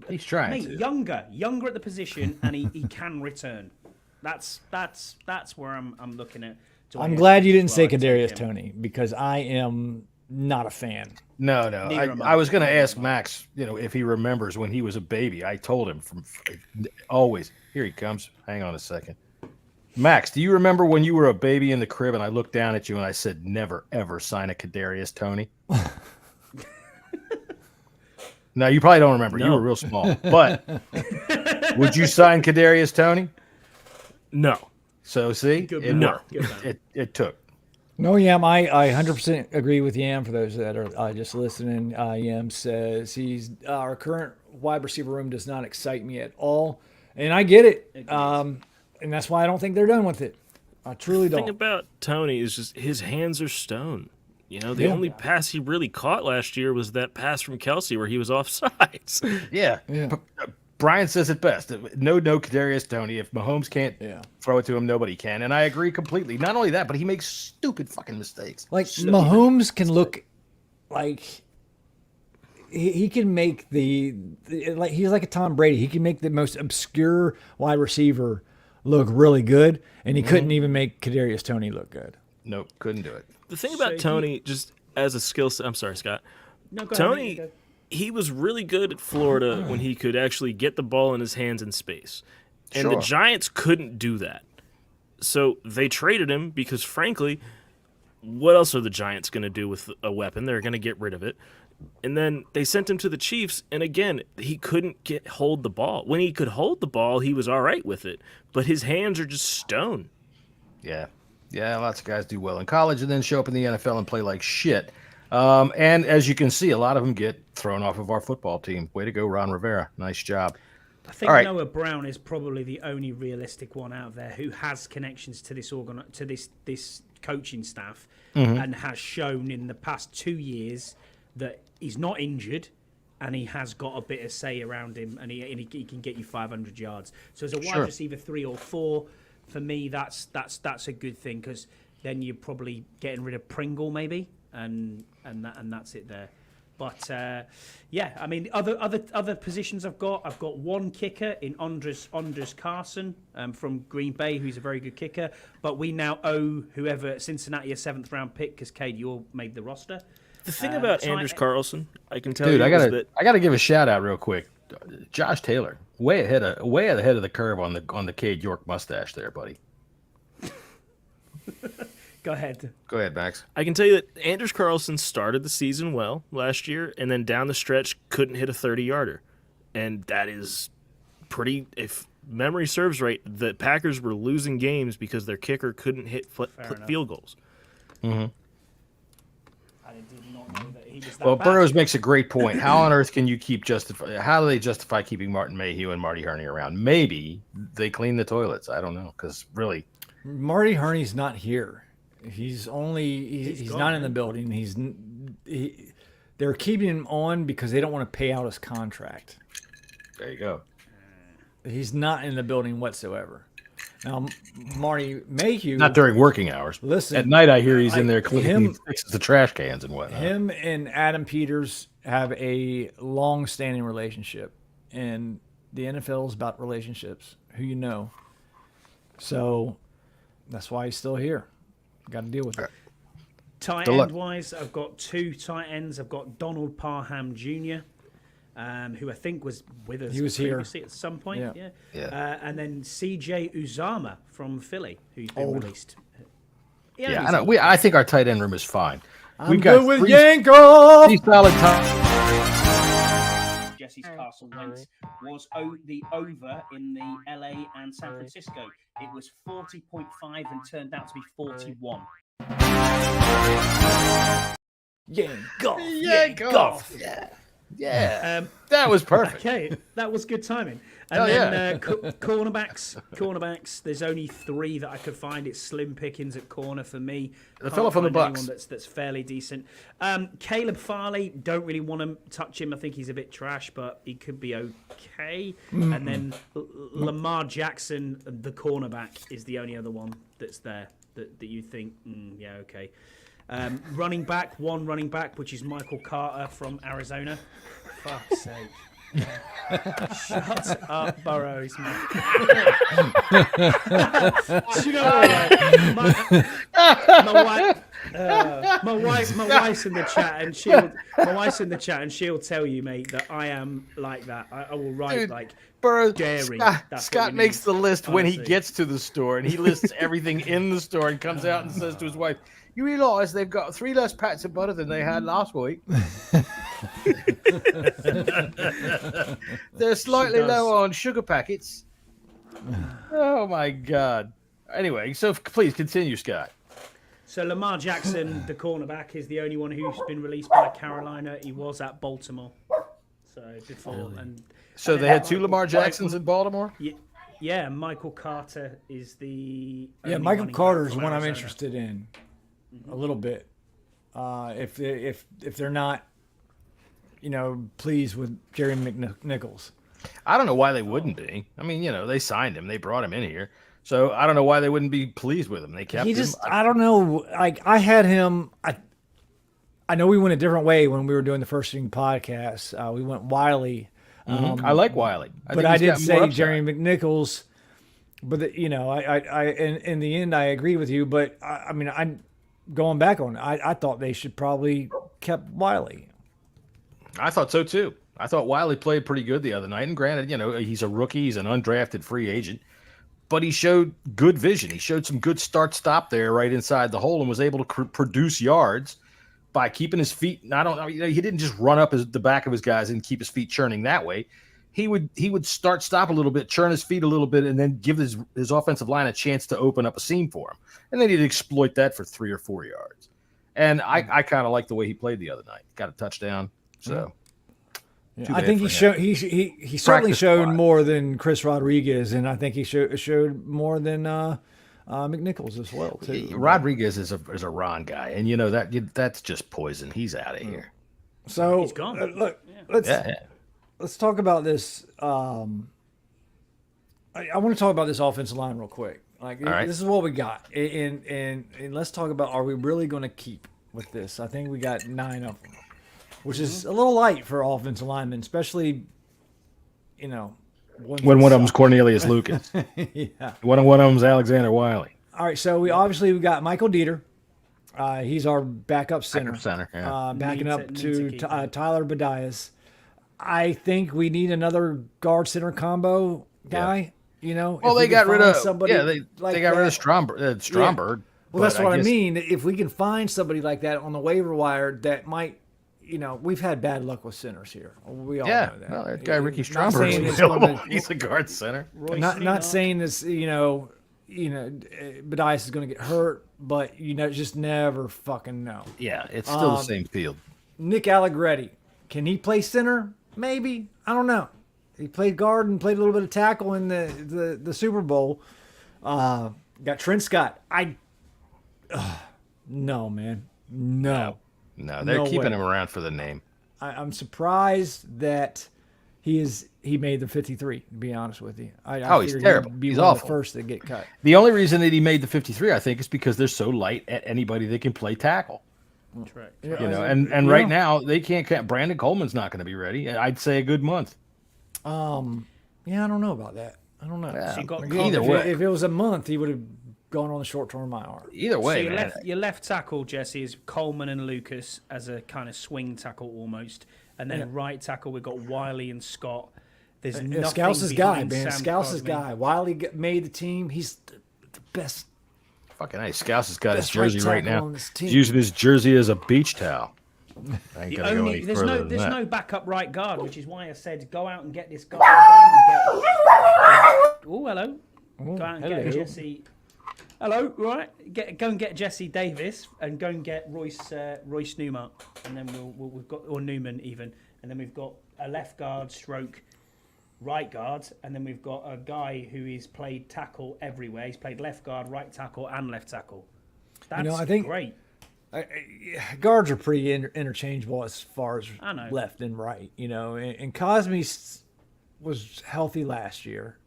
He's trying to. Younger at the position, and he can return. That's where I'm looking at. I'm glad you didn't say Kadarius Toney, because I am not a fan. No. I was going to ask Max, if he remembers when he was a baby. I told him from always. Here he comes. Hang on a second. Max, do you remember when you were a baby in the crib and I looked down at you and I said, never, ever sign a Kadarius Toney? No, you probably don't remember. No. You were real small. But would you sign Kadarius Toney? No. So, see? It took. No, Yam, I 100% agree with Yam. For those that are just listening, Yam says our current wide receiver room does not excite me at all. And I get it. And that's why I don't think they're done with it. I truly don't. The thing about Toney is just his hands are stone. The only pass he really caught last year was that pass from Kelsey where he was offsides. Yeah. Brian says it best. No Kadarius Toney. If Mahomes can't throw it to him, nobody can. And I agree completely. Not only that, but he makes stupid fucking mistakes. Mahomes can look like he can make he's like a Tom Brady. He can make the most obscure wide receiver look really good, and he couldn't even make Kadarius Toney look good. Nope, couldn't do it. The thing about Toney, just as a skill set, I'm sorry, Scott. No, go Toney, ahead. he was really good at Florida when he could actually get the ball in his hands in space. And the Giants couldn't do that. So they traded him because, frankly, what else are the Giants going to do with a weapon? They're going to get rid of it. And then they sent him to the Chiefs, and again, he couldn't hold the ball. When he could hold the ball, he was all right with it. But his hands are just stone. Yeah. Yeah, lots of guys do well in college and then show up in the NFL and play like shit. And as you can see, a lot of them get thrown off of our football team. Way to go, Ron Rivera. Nice job. I think Noah Brown is probably the only realistic one out there who has connections to this coaching staff and has shown in the past 2 years that he's not injured and he has got a bit of say around him, and he can get you 500 yards. So as a wide receiver 3 or 4, for me, that's a good thing, because then you're probably getting rid of Pringle maybe, and that's it there. But I mean, other positions I've got one kicker in Andres Carson from Green Bay, who's a very good kicker. But we now owe whoever at Cincinnati a 7th round pick, because Cade, you all made the roster. The thing about Anders Carlson, I can tell dude, you, I gotta give a shout out real quick. Josh Taylor, way ahead of the curve on the Cade York mustache there, buddy. Go ahead, Max. I can tell you that Anders Carlson started the season well last year, and then down the stretch couldn't hit a 30-yarder, and that is pretty. If memory serves right, the Packers were losing games because their kicker couldn't hit field goals. Mm-hmm. I did not know that he was that Well, bad. Burrows makes a great point. How on earth can you how do they justify keeping Martin Mayhew and Marty Herney around? Maybe they clean the toilets. I don't know, because really, Marty Herney's not here. He's not in the building. They're keeping him on because they don't want to pay out his contract. there you go. He's not in the building whatsoever. Now, Marty Mayhew, Not during working hours. Listen, at night I hear he's in there cleaning, he fixes the trash cans and whatnot. Him and Adam Peters have a long-standing relationship, and the NFL is about relationships. Who you know. So that's why he's still here. Got to deal with it. Tight end wise, I've got 2 tight ends. I've got Donald Parham Jr., who I think was with us previously at some point. Yeah. And then CJ Uzama from Philly, who's been released. Yeah, I know. I think our tight end room is fine. We've got with Yankoff. 3 solid tight. Jesse's Carson Wentz was the over in the LA and San Francisco. It was 40.5 and turned out to be 41. Yankoff. Yeah. That was perfect. Okay, that was good timing. And then cornerbacks. There's only 3 that I could find. It's slim pickings at corner for me. The fella from the Bucks. That's fairly decent. Caleb Farley, don't really want to touch him. I think he's a bit trash, but he could be okay. Mm-hmm. And then Lamar Jackson, the cornerback, is the only other one that's there that you think, okay. Running back, which is Michael Carter from Arizona. Fuck's sake. Shut up, Burrows, man. Do you know what? My wife's in the chat, and she'll tell you, mate, that I am like that. I will write like Burrows. Daring. Scott makes the list when he gets to the store, and he lists everything in the store, and comes out and says to his wife, "You realise they've got 3 less packs of butter than they had last week. They're slightly lower on sugar packets." Oh my God. Anyway, so please continue, Scott. So Lamar Jackson, the cornerback, is the only one who's been released by Carolina. He was at Baltimore. So before So they had 2 Lamar Jacksons in Baltimore? Yeah, Michael Carter is the Michael Carter is one I'm interested in. A little bit, if they're not, pleased with Jerry McNichols. I don't know why they wouldn't be. I mean, they signed him, they brought him in here, so I don't know why they wouldn't be pleased with him. They kept him. I don't know. Like I had him. I know we went a different way when we were doing the First Thing podcast. We went Wiley. I like Wiley, but I did say Jerry McNichols. But I in the end I agree with you. But I'm going back on it. I thought they should probably kept Wiley. I thought so too. I thought Wiley played pretty good the other night. And granted, he's a rookie, he's an undrafted free agent, but he showed good vision. He showed some good start-stop there right inside the hole and was able to produce yards by keeping his feet. He didn't just run up the back of his guys and keep his feet churning that way. He would stop a little bit, churn his feet a little bit, and then give his offensive line a chance to open up a seam for him. And then he'd exploit that for 3 or 4 yards. And I kind of liked the way he played the other night. Got a touchdown. So I think he certainly showed more than Chris Rodriguez, and I think he showed more than McNichols as well too. Rodriguez is a Ron guy, and that's just poison. He's out of here. So he's gone. Look, let's talk about this. I want to talk about this offensive line real quick. This is what we got, and let's talk about, are we really going to keep with this? I think we got 9 of them, which is a little light for offensive linemen, especially when one of them's Cornelius Lucas. Yeah, one of them's Alexander Wiley. All right, so we got Michael Dieter. He's our backup center. Backing up to Tyler Badias. I think we need another guard center combo guy. You know, well, they got rid of somebody. Yeah, they got rid of Stromberg. Well, that's what I mean. If we can find somebody like that on the waiver wire, that might. We've had bad luck with centers here. We all know that. Well, that guy Ricky Stromberg is available. He's a guard center. Not saying this, Badias is going to get hurt, but just never fucking know. Yeah, it's still the same field. Nick Allegretti, can he play center? Maybe. I don't know. He played guard and played a little bit of tackle in the Super Bowl. Got Trent Scott. No, man. No, they're keeping him around for the name. I'm surprised that he made the 53. To be honest with you, he's terrible. He'd be he's one awful. of the first to get cut. The only reason that he made the 53, I think, is because they're so light at anybody that can play tackle. That's right. And right now they can't. Brandon Coleman's not going to be ready. I'd say a good month. I don't know about that. I don't know. Yeah, So you got either way, if it was a month, he would have gone on the short-term IR. Either way, so your left tackle, Jesse, is Coleman and Lucas as a kind of swing tackle almost, and then right tackle we've got Wiley and Scott. There's nothing Scouse's guy, behind man. Sam Scouse's Cosmi. guy. Wiley made the team. He's the best. Fucking nice. Scouse has got his Best right jersey right tackle now. on this team. He's using his jersey as a beach towel. I ain't gonna go any There's further than there's that. no backup right guard, which is why I said go out and get this guy. Oh, hello. Go out and get Jesse. Hello, right? Go and get Jesse Davis and go and get Royce Newmark, and then we've got Newman even, and then we've got a left guard stroke right guard, and then we've got a guy who has played tackle everywhere. He's played left guard, right tackle, and left tackle. That's I think great. Guards are pretty interchangeable as far as I know. left and right, and Cosme was healthy last year.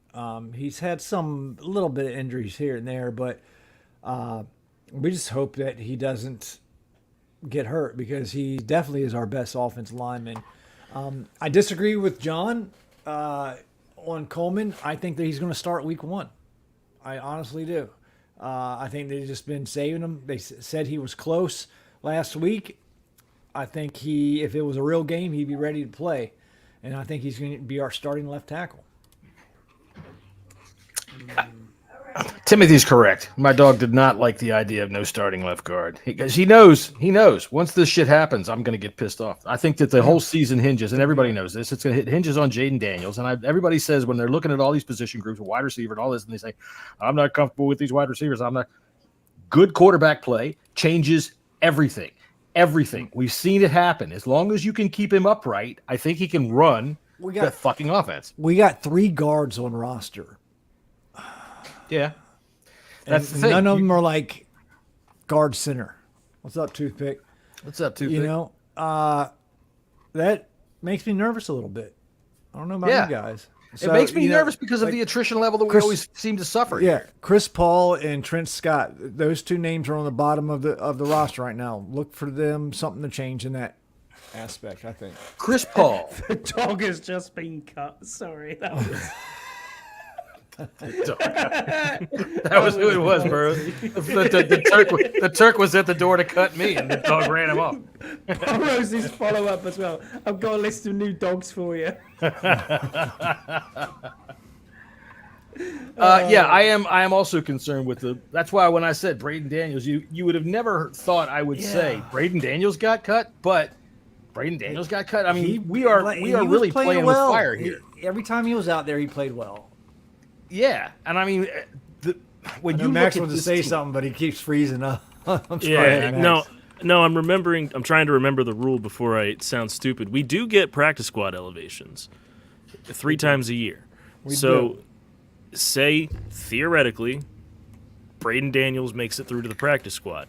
He's had some little bit of injuries here and there, but we just hope that he doesn't get hurt because he definitely is our best offensive lineman. I disagree with John on Coleman. I think that he's going to start week 1. I honestly do. I think they've just been saving him. They said he was close last week. I think if it was a real game, he'd be ready to play. And I think he's going to be our starting left tackle. Timothy's correct. My dog did not like the idea of no starting left guard because he knows once this shit happens, I'm going to get pissed off. I think that the whole season hinges, and everybody knows this. It's going to hinges on Jaden Daniels, and everybody says when they're looking at all these position groups, wide receiver and all this, and they say, "I'm not comfortable with these wide receivers." I'm not. Good quarterback play changes everything. Everything. We've seen it happen. As long as you can keep him upright, I think he can run that fucking offense. We got 3 guards on roster. Yeah. That's the thing. None of them are like guard center. What's up, Toothpick? What's up, Toothpick? That makes me nervous a little bit. I don't know about you guys. It makes me nervous because of the attrition level that we always seem to suffer. Yeah, Chris Paul and Trent Scott. Those 2 names are on the bottom of the roster right now. Look for them, something to change in that aspect, I think. Chris Paul. The dog has just been cut. Sorry, that was... That was who it was, bro. The Turk was at the door to cut me, and the dog ran him off. Rose's follow up as well. I've got a list of new dogs for you. I am also concerned with that's why when I said Braden Daniels, you would have never thought I would say Braden Daniels got cut, but Braden Daniels got cut. I mean, we are really playing with fire here. Every time he was out there, he played well. Yeah, and I mean, when you Max look at wants to say something, but he keeps freezing up. I'm sorry, Yeah, Max. no, I'm trying to remember the rule before I sound stupid. We do get practice squad elevations 3 times a year. Say theoretically, Braden Daniels makes it through to the practice squad.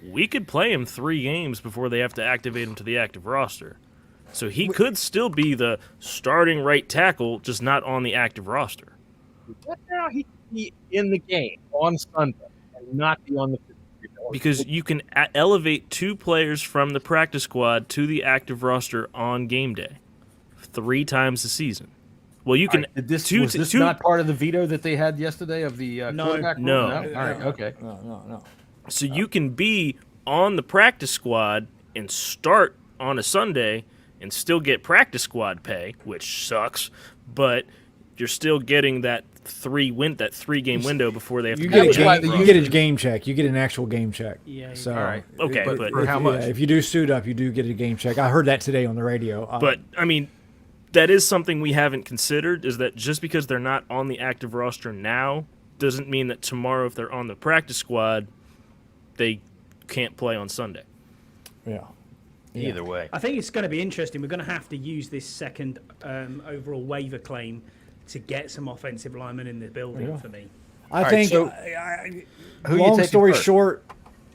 We could play him 3 games before they have to activate him to the active roster. So he could still be the starting right tackle, just not on the active roster. What now? He could be in the game on Sunday and not be on the 53. Because you can elevate 2 players from the practice squad to the active roster on game day 3 times a season. Well, you can. Was this not part of the veto that they had yesterday of the quarterback rule? No. All right, okay. No. So you can be on the practice squad and start on a Sunday and still get practice squad pay, which sucks, but you're still getting that 3-game window before they have to you get a game check. You get an actual game check. Yeah. So, all right. Okay, but for how much? If you do suit up, you do get a game check. I heard that today on the radio. But I mean, that is something we haven't considered. Is that just because they're not on the active roster now doesn't mean that tomorrow, if they're on the practice squad, they can't play on Sunday. Yeah. Either way. I think it's going to be interesting. We're going to have to use this second overall waiver claim to get some offensive linemen in the building for me. I think, long story short,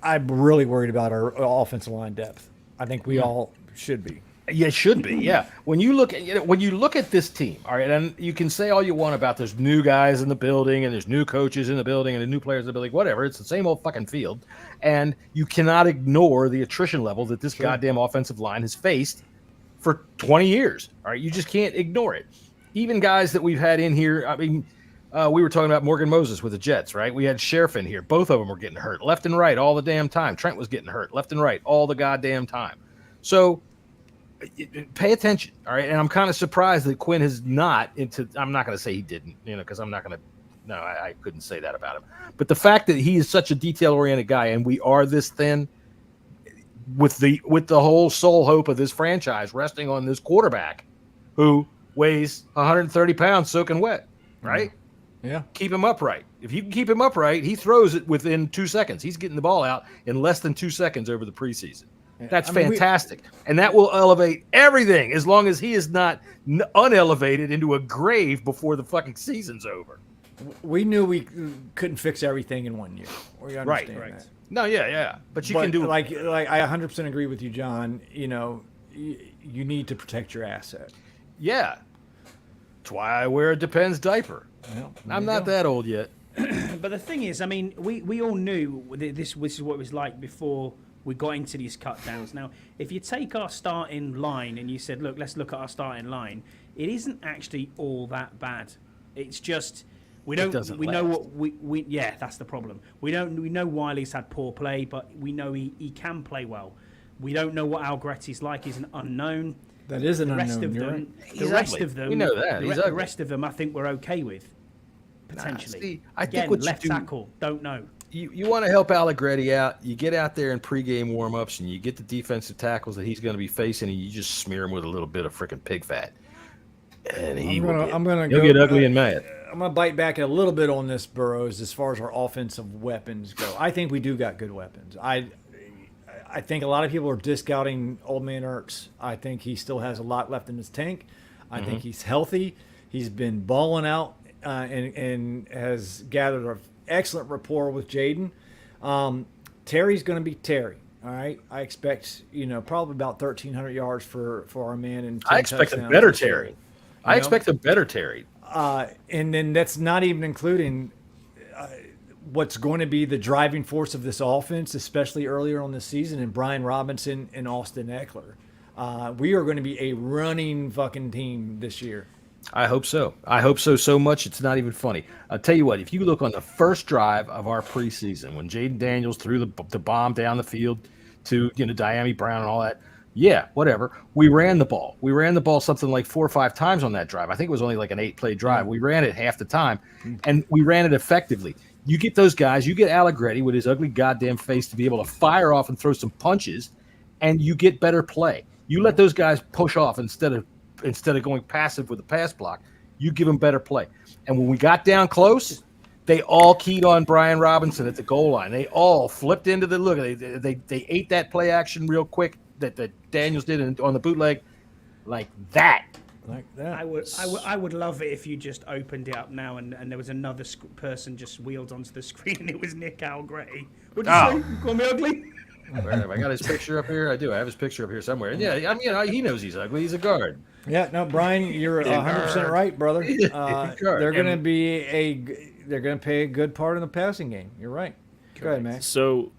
I'm really worried about our offensive line depth. I think we all should be. Yeah, it should be. Yeah, when you look at this team, all right, and you can say all you want about there's new guys in the building and there's new coaches in the building and the new players in the building, whatever. It's the same old fucking field, and you cannot ignore the attrition level that this goddamn offensive line has faced for 20 years. All right, you just can't ignore it. Even guys that we've had in here. I mean, we were talking about Morgan Moses with the Jets, right? We had Sheriff in here. Both of them were getting hurt left and right all the damn time. Trent was getting hurt left and right all the goddamn time. So pay attention, all right? And I'm kind of surprised that Quinn has not I'm not going to say he didn't, because I'm not going to – no, I couldn't say that about him. But the fact that he is such a detail-oriented guy and we are this thin with the whole sole hope of this franchise resting on this quarterback who weighs 130 pounds soaking wet, right? Yeah. Keep him upright. If you can keep him upright, he throws it within 2 seconds. He's getting the ball out in less than 2 seconds over the preseason. That's fantastic. And that will elevate everything as long as he is not unelevated into a grave before the fucking season's over. We knew we couldn't fix everything in 1 year. We understand Right. that. No, yeah. But you can do like I 100% agree with you, John. You need to protect your asset. Yeah. That's why I wear a Depends diaper. Well, I'm not that old yet. But the thing is, I mean, we all knew this is what it was like before we got into these cut downs. Now, if you take our starting line and you said, look, let's look at our starting line, it isn't actually all that bad. It's just we know what we that's the problem. We know Wiley's had poor play, but we know he can play well. We don't know what Algretti's like. He's an unknown. That is an unknown. The rest of them, we know that. The rest of them, I think we're okay with. Potentially. I think what left tackle, don't know. You want to help Allegretti out, you get out there in pregame warm-ups and you get the defensive tackles that he's going to be facing and you just smear him with a little bit of freaking pig fat. And he'll get ugly and mad. I'm going to bite back a little bit on this, Burrows, as far as our offensive weapons go. I think we do got good weapons. I think a lot of people are discounting old man Ertz. I think he still has a lot left in his tank. I think he's healthy. He's been balling out and has gathered an excellent rapport with Jaden. Terry's going to be Terry. All right, I expect probably about 1,300 yards for our man. And I expect a better Terry. I expect a better Terry. And then that's not even including what's going to be the driving force of this offense, especially earlier on this season, and Brian Robinson and Austin Eckler. We are going to be a running fucking team this year. I hope so. I hope so much it's not even funny. I'll tell you what, if you look on the first drive of our preseason, when Jaden Daniels threw the bomb down the field to Diami Brown and all that, yeah, whatever. We ran the ball. We ran the ball something like 4 or 5 times on that drive. I think it was only like an 8-play drive. We ran it half the time, and we ran it effectively. You get those guys, you get Allegretti with his ugly goddamn face to be able to fire off and throw some punches, and you get better play. You let those guys push off instead of going passive with a pass block, you give them better play. And when we got down close, they all keyed on Brian Robinson at the goal line. They all flipped into the look. They ate that play action real quick that Daniels did on the bootleg, like that. Like that. I would love it if you just opened it up now and there was another person just wheeled onto the screen and it was Nick Allegretti. Would you say? You call me ugly? Where have I got his picture up here? I do. I have his picture up here somewhere. And yeah, I mean, he knows he's ugly. He's a guard. Yeah, no, Brian, you're 100% right, brother. They're going to pay a good part in the passing game. You're right. Go ahead, Max. So,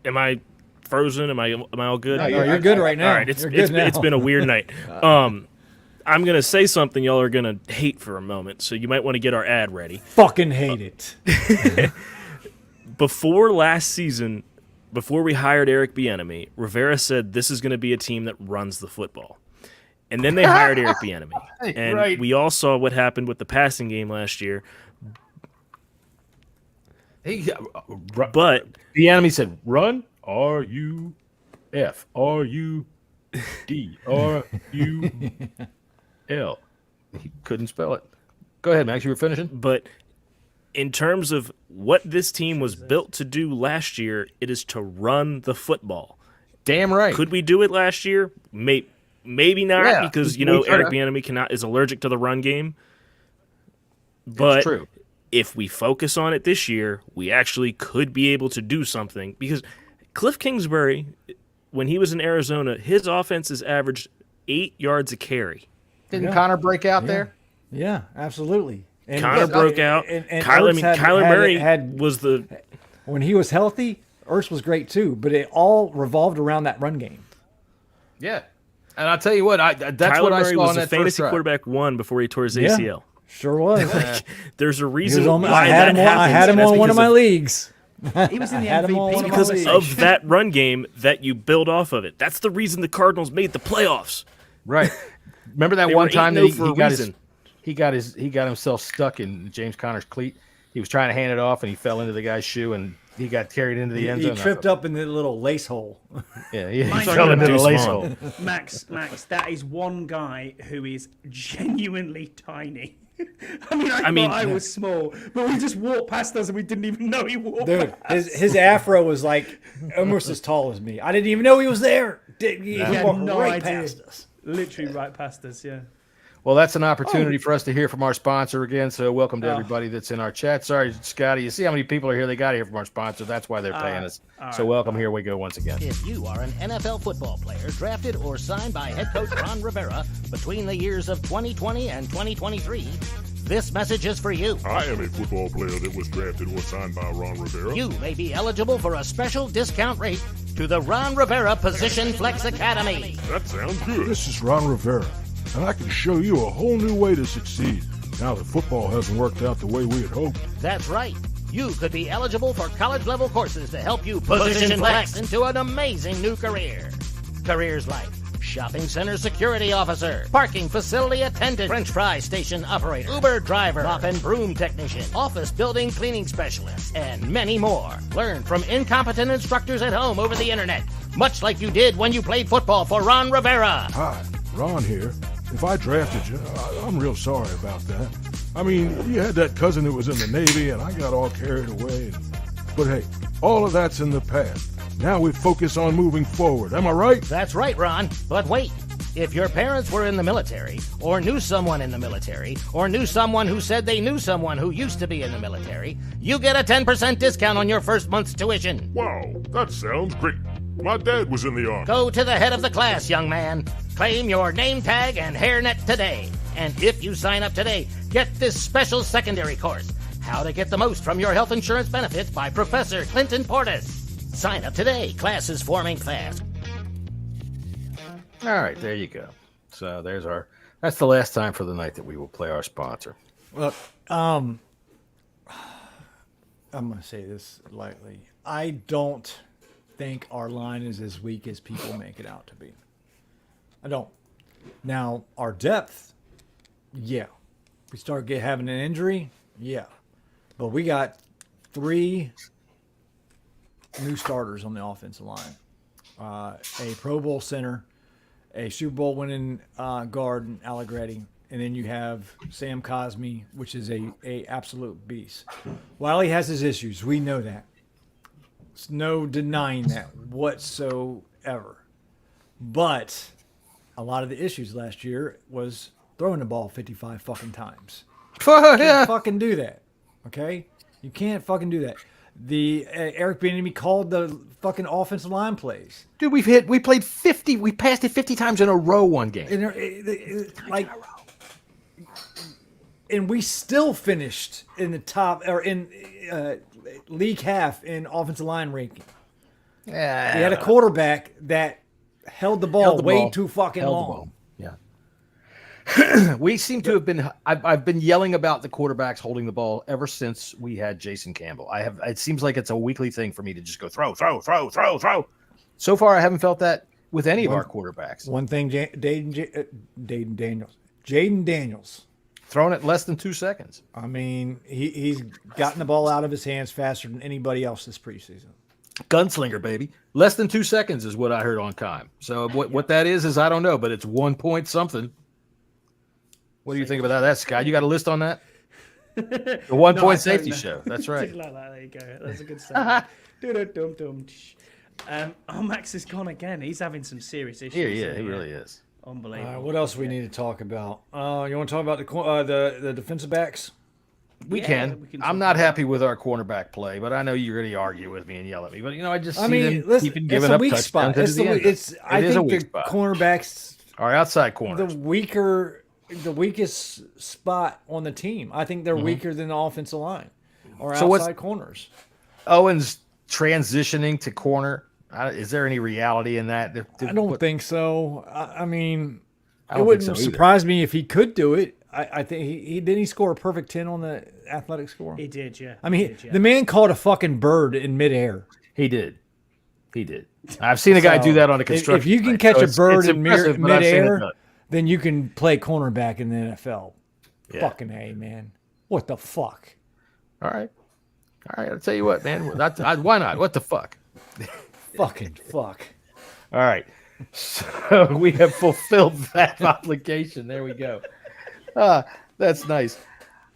am I frozen? Am I all good? No, you're good right now. All right, it's been a weird night. I'm going to say something y'all are going to hate for a moment, so you might want to get our ad ready. Fucking hate it. Before last season, before we hired Eric Bieniemy, Rivera said this is going to be a team that runs the football. And then they hired Eric Bieniemy. And we all saw what happened with the passing game last year. But Bieniemy said, run, R-U-F, R-U-D, R-U-L. He couldn't spell it. Go ahead, Max. You were finishing? But in terms of what this team was built to do last year, it is to run the football. Damn right. Could we do it last year? Maybe not, because Eric Bieniemy is allergic to the run game. But true. If we focus on it this year, we actually could be able to do something. Because Cliff Kingsbury, when he was in Arizona, his offense has averaged 8 yards a carry. Didn't Connor break out there? Yeah, absolutely. And Connor broke out. And Kyler Murray was the... When he was healthy, Ertz was great too, but it all revolved around that run game. Yeah. And I'll tell you what, that's Kyler what I Murray saw was in a that fantasy first quarterback 1 before he tore his ACL. Sure was. There's a reason I had him on one of my leagues. He was in the MVP because of that run game that you build off of it. That's the reason the Cardinals made the playoffs. Right. Remember that They one were time 8-0 that he got himself stuck in James Conner's cleat. He was trying to hand it off and he fell into the guy's shoe and he got carried into the end zone. He tripped up in the little lace hole. Yeah, he fell into the lace hole. Max, that is one guy who is genuinely tiny. I mean, I was small, but we just walked past us and we didn't even know he walked past. His afro was like almost as tall as me. I didn't even know he was there. He walked right past us. Literally right past us, yeah. Well, that's an opportunity for us to hear from our sponsor again. So welcome to everybody that's in our chat. Sorry, Scotty. You see how many people are here? They got to hear from our sponsor. That's why they're paying us. So welcome. Here we go once again. If you are an NFL football player drafted or signed by head coach Ron Rivera between the years of 2020 and 2023, this message is for you. I am a football player that was drafted or signed by Ron Rivera. You may be eligible for a special discount rate to the Ron Rivera Position Flex Academy. That sounds good. This is Ron Rivera, and I can show you a whole new way to succeed now that football hasn't worked out the way we had hoped. That's right. You could be eligible for college-level courses to help you position flex into an amazing new career. Careers like shopping center security officer, parking facility attendant, French fry station operator, Uber driver, mop and broom technician, office building cleaning specialist, and many more. Learn from incompetent instructors at home over the internet, much like you did when you played football for Ron Rivera. Hi, Ron here. If I drafted you, I'm real sorry about that. I mean, you had that cousin that was in the Navy, and I got all carried away. But hey, all of that's in the past. Now we focus on moving forward. Am I right? That's right, Ron. But wait. If your parents were in the military, or knew someone in the military, or knew someone who said they knew someone who used to be in the military, you get a 10% discount on your first month's tuition. Wow, that sounds great. My dad was in the Army. Go to the head of the class, young man. Claim your name tag and hairnet today. And if you sign up today, get this special secondary course, How to Get the Most from Your Health Insurance Benefits by Professor Clinton Portis. Sign up today. Class is forming fast. All right, there you go. So that's the last time for the night that we will play our sponsor. Look, I'm going to say this lightly. I don't think our line is as weak as people make it out to be. I don't. Now, our depth, yeah. We start having an injury, yeah. But we got 3 new starters on the offensive line. A Pro Bowl center, a Super Bowl winning guard in Allegretti, and then you have Sam Cosmi, which is a absolute beast. While he has his issues, we know that. There's no denying that whatsoever. But a lot of the issues last year was throwing the ball 55 fucking times. You can't fucking do that. Okay? You can't fucking do that. The Eric Bieniemy called the fucking offensive line plays. Dude, we passed it 50 times in a row one game. And we still finished in the top, or in league half in offensive line ranking. Yeah, we had a quarterback that held the ball way too fucking long. Yeah. We seem to have been. I've been yelling about the quarterbacks holding the ball ever since we had Jason Campbell. It seems like it's a weekly thing for me to just go throw. So far, I haven't felt that with any of our quarterbacks. One thing, Jaden Daniels. Thrown it less than 2 seconds. I mean, he's gotten the ball out of his hands faster than anybody else this preseason. Gunslinger, baby. Less than 2 seconds is what I heard on Kime. So what that is I don't know, but it's 1 point something. What do you think about that, Scott? You got a list on that? The 1 point safety show. That's right. Like that. There you go. That's a good stuff. Max is gone again. He's having some serious issues. Yeah, he really is. Unbelievable. What else we need to talk about? You want to talk about the defensive backs? We can. I'm not happy with our cornerback play, but I know you're going to argue with me and yell at me. But I just see them keeping giving up touchdowns. I think the cornerbacks are outside corners. The weakest spot on the team. I think they're weaker than the offensive line or outside corners. Owens transitioning to corner. Is there any reality in that? I don't think so. I mean, it wouldn't surprise me if he could do it. I think he score a perfect 10 on the athletic score. He did, yeah. I mean, the man caught a fucking bird in midair. He did. I've seen a guy do that on a construction. If you can catch a bird in midair, then you can play cornerback in the NFL. Yeah. Fucking A, man. What the fuck? All right. I'll tell you what, man. Why not? What the fuck? Fucking fuck. All right. So we have fulfilled that obligation. There we go. That's nice.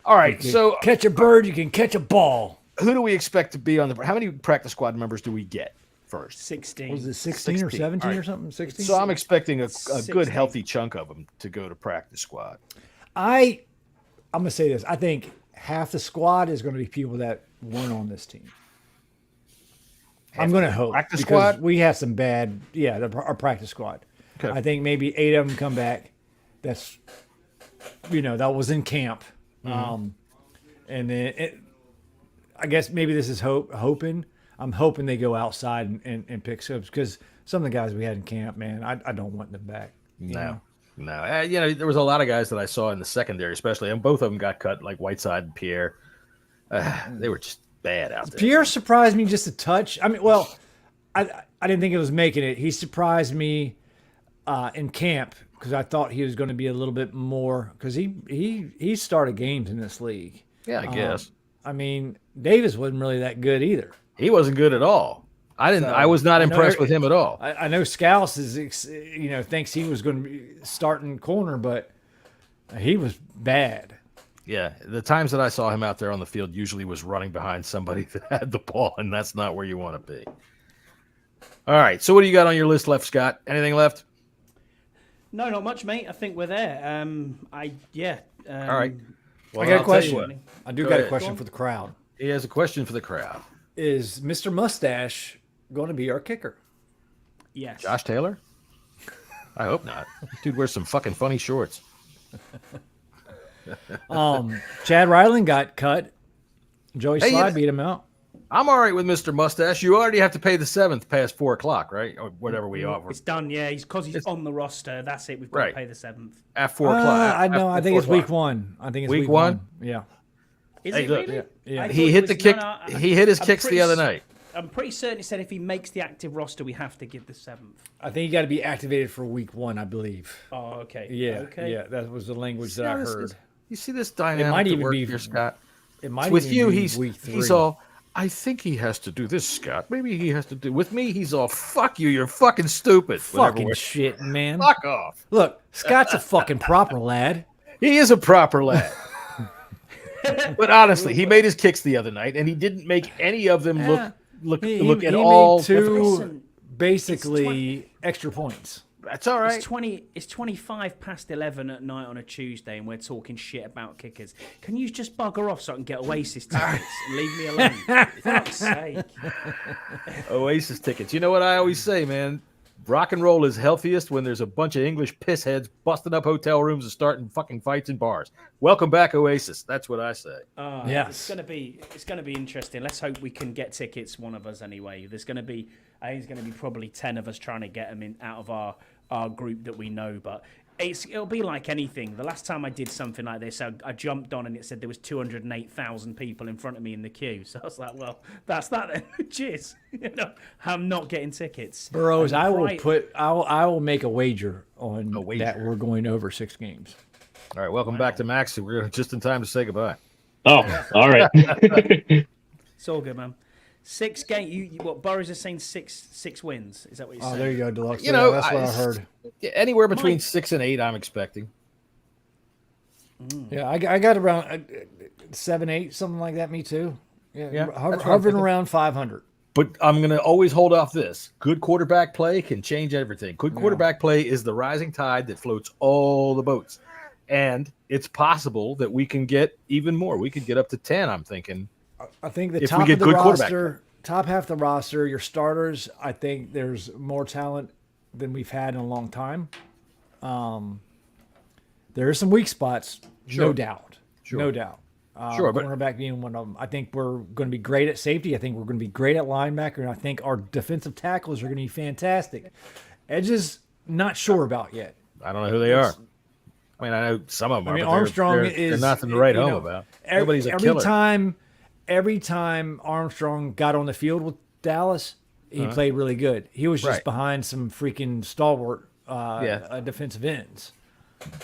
All right. So catch a bird, you can catch a ball. Who do we expect to be on how many practice squad members do we get first? 16. Was it 16 or 17 or something? 16? So I'm expecting a good, healthy chunk of them to go to practice squad. I'm going to say this. I think half the squad is going to be people that weren't on this team. I'm going to hope. Practice squad? We have some bad, our practice squad. Okay. I think maybe 8 of them come back. That's, that was in camp. Mm-hmm. And then I guess maybe this is hoping. I'm hoping they go outside and pick subs because some of the guys we had in camp, man, I don't want them back. No. There was a lot of guys that I saw in the secondary, especially, and both of them got cut, like Whiteside and Pierre. They were just bad out there. Pierre surprised me just a touch. I mean, well, I didn't think it was making it. He surprised me in camp because I thought he was going to be a little bit more because he started games in this league. Yeah, I guess. I mean, Davis wasn't really that good either. He wasn't good at all. I was not impressed with him at all. I know Scouse thinks he was going to be starting corner, but he was bad. Yeah, the times that I saw him out there on the field usually was running behind somebody that had the ball, and that's not where you want to be. All right, so what do you got on your list left, Scott? Anything left? No, not much, mate. I think we're there. All right. Well, I got a question. I do got a question for the crowd. He has a question for the crowd. Is Mr. Mustache going to be our kicker? Yes. Josh Taylor? I hope not. Dude wears some fucking funny shorts. Chad Ryland got cut. Joey Sly beat him out. I'm all right with Mr. Mustache. You already have to pay the 7th past 4 o'clock, right? Or whatever we offer. It's done, yeah. Because he's on the roster. That's it. We've got to pay the 7th. At 4 o'clock. I know. I think it's week 1. I think it's week 1. Yeah. Is it really? Yeah. He hit the kick. He hit his kicks the other night. I'm pretty certain it said if he makes the active roster, we have to give the 7th. I think he got to be activated for week 1, I believe. Oh, okay. Yeah. Okay. Yeah, that was the language that I heard. You see this dynamic? It might even be here, Scott. It might with even you. Be week 3. He's all. I think he has to do this, Scott. Maybe he has to do. With me, he's all. Fuck you. You're fucking stupid. Fucking shit, man. Fuck off. Look, Scott's a fucking proper lad. He is a proper lad. But honestly, he made his kicks the other night, and he didn't make any of them look at all. Made 2 basically extra points. That's all right. It's 25 past 11 at night on a Tuesday, and we're talking shit about kickers. Can you just bugger off so I can get Oasis tickets and leave me alone? For fuck's sake. Oasis tickets. You know what I always say, man? Rock and roll is healthiest when there's a bunch of English pissheads busting up hotel rooms and starting fucking fights in bars. Welcome back, Oasis. That's what I say. Yes. It's gonna be interesting. Let's hope we can get tickets. One of us anyway. I think there's gonna be probably 10 of us trying to get them out of our group that we know. But It'll be like anything. The last time I did something like this, I jumped on and it said there was 208,000 people in front of me in the queue. So I was like, well, that's that then. Cheers. I'm not getting tickets. Burrows, I will make a wager on that we're going over 6 games. All right, welcome back to Max. We're just in time to say goodbye. Oh, all right. It's all good, man. 6 games. What Burrows is saying? Six wins. Is that what you're saying? Oh, there you go, Deluxe. That's what I heard. Anywhere between 6 and 8, I'm expecting. Yeah, I got around 7, 8, something like that. Me too. Yeah. Hovering around 500. But I'm going to always hold off this. Good quarterback play can change everything. Good quarterback play is the rising tide that floats all the boats. And it's possible that we can get even more. We could get up to 10, I'm thinking. I think the top of the roster, top half of the roster, your starters, I think there's more talent than we've had in a long time. There are some weak spots, no doubt. No doubt. Cornerback being one of them. I think we're going to be great at safety. I think we're going to be great at linebacker. And I think our defensive tackles are going to be fantastic. Edges, not sure about yet. I don't know who they are. I mean, I know some of them. Armstrong they're nothing to write home about. Everybody's a killer. Every time Armstrong got on the field with Dallas, he played really good. He was just behind some freaking stalwart defensive ends.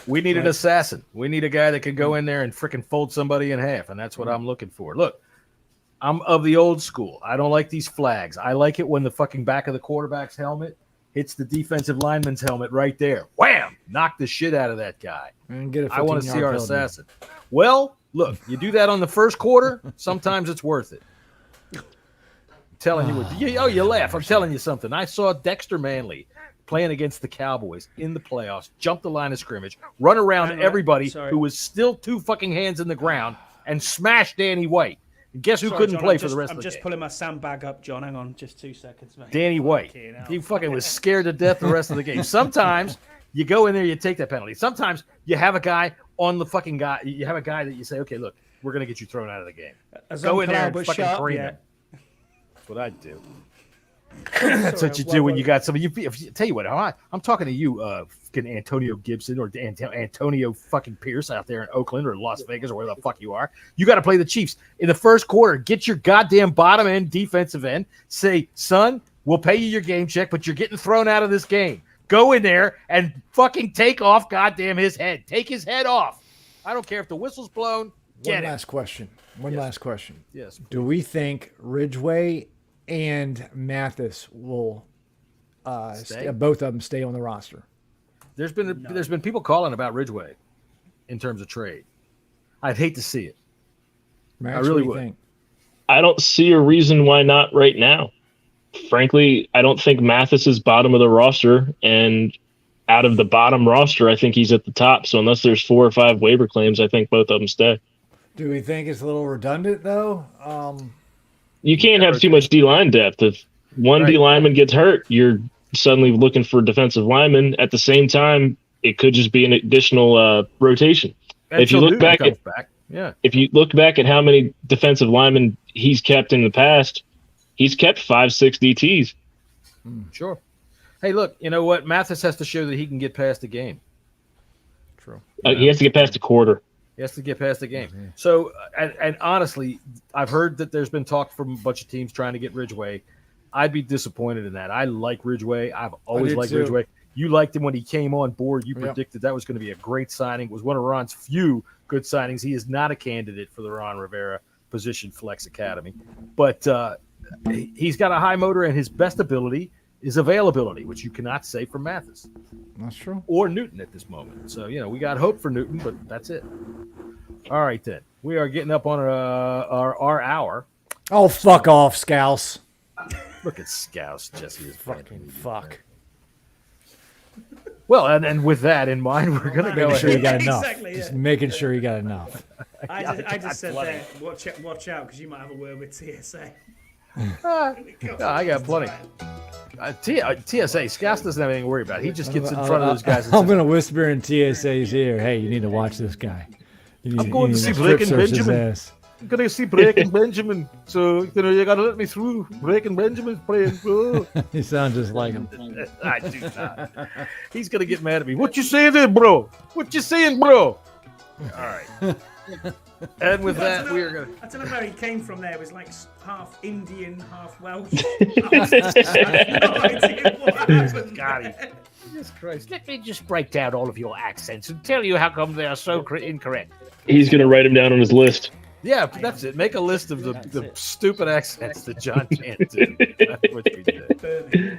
We need an assassin. We need a guy that can go in there and freaking fold somebody in half, and that's what I'm looking for. Look, I'm of the old school. I don't like these flags. I like it when the fucking back of the quarterback's helmet hits the defensive lineman's helmet right there. Wham! Knock the shit out of that guy. And get a I want to see our assassin. Well, look, you do that on the first quarter, sometimes it's worth it. I'm telling you. You laugh. I'm telling you something. I saw Dexter Manley playing against the Cowboys in the playoffs, jump the line of scrimmage, run around everybody who was still 2 fucking hands in the ground, and smash Danny White. And guess who couldn't play for the rest of the game? I'm just pulling my sandbag up, John. Hang on, just 2 seconds, mate. Danny White. He fucking was scared to death the rest of the game. Sometimes you go in there, you take that penalty. Sometimes you have a guy on the fucking guy. You have a guy that you say, okay, look, we're going to get you thrown out of the game. Go in there and fucking cream him. That's what I'd do. That's what you do when you got somebody. Tell you what, I'm talking to you, fucking Antonio Gibson or Antonio fucking Pierce out there in Oakland or Las Vegas or where the fuck you are. You got to play the Chiefs in the first quarter. Get your goddamn bottom end defensive end. Say, son, we'll pay you your game check, but you're getting thrown out of this game. Go in there and fucking take off goddamn his head. Take his head off. I don't care if the whistle's blown. One last question. Yes. Do we think Ridgeway and Mathis will both of them stay on the roster? There's been people calling about Ridgeway in terms of trade. I'd hate to see it. Max, I really what would. do you think? I don't see a reason why not right now. Frankly, I don't think Mathis is bottom of the roster, and out of the bottom roster, I think he's at the top. So unless there's 4 or 5 waiver claims, I think both of them stay. Do we think it's a little redundant though? You can't have too much D-line depth. If one D lineman gets hurt, you're suddenly looking for defensive linemen. At the same time, it could just be an additional rotation. If you look back if you look back at how many defensive linemen he's kept in the past, he's kept 5-6 DTs. Sure. Hey, look, you know what? Mathis has to show that he can get past the game. True. He has to get past the quarter. He has to get past the game. Mm-hmm. So, and honestly, I've heard that there's been talk from a bunch of teams trying to get Ridgeway. I'd be disappointed in that. I like Ridgeway. I've always liked Ridgeway. You liked him when he came on board. You predicted that was going to be a great signing. It was one of Ron's few good signings. He is not a candidate for the Ron Rivera position flex academy. But he's got a high motor, and his best ability is availability, which you cannot say for Mathis. That's true. Or Newton at this moment. So, we got hope for Newton, but that's it. All right, then. We are getting up on our hour. Oh, fuck off, Scouse. Look at Scouse. Jesse is fucking fuck. Well, and with that in mind, we're going to go making sure you got enough. Exactly, just making sure you got enough. I just said there, watch out, because you might have a word with TSA. I got plenty. TSA, Scouse doesn't have anything to worry about. He just gets in front of those guys. I'm going to whisper in TSA's ear, hey, you need to watch this guy. I'm going to see Blake and Benjamin. I'm gonna see Breaking Benjamin. So you gotta let me through. Breaking Benjamin's playing. Oh. You sound just like him. I do not. He's gonna get mad at me. What you saying there, bro? What you saying, bro? All right. And with that, we are gonna. I don't know where he came from. There it was like half Indian, half Welsh. Jesus Christ! Let me just break down all of your accents and tell you how come they are so incorrect. He's gonna write him down on his list. Yeah, that's it. Make a list of the stupid accents that John can't do. That's what we did.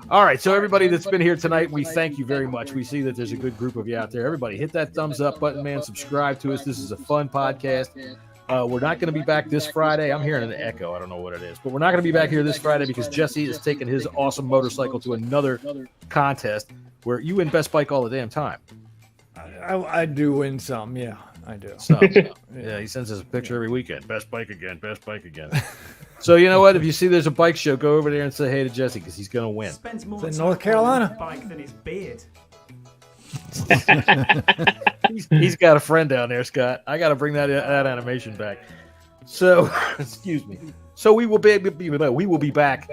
All right, so everybody that's been here tonight, we thank you very much. We see that there's a good group of you out there. Everybody, hit that thumbs up button, man. Subscribe to us. This is a fun podcast. We're not going to be back this Friday. I'm hearing an echo. I don't know what it is. But we're not going to be back here this Friday because Jesse is taking his awesome motorcycle to another contest where you win Best Bike all the damn time. I do win some, yeah. I do. So, yeah, he sends us a picture every weekend. Best bike again. Best bike again. So you know what? If you see there's a bike show, go over there and say hey to Jesse because he's going to win. Spends more in time North Carolina on his bike than his beard. He's got a friend down there, Scott. I got to bring that animation back. So, excuse me. So we will be back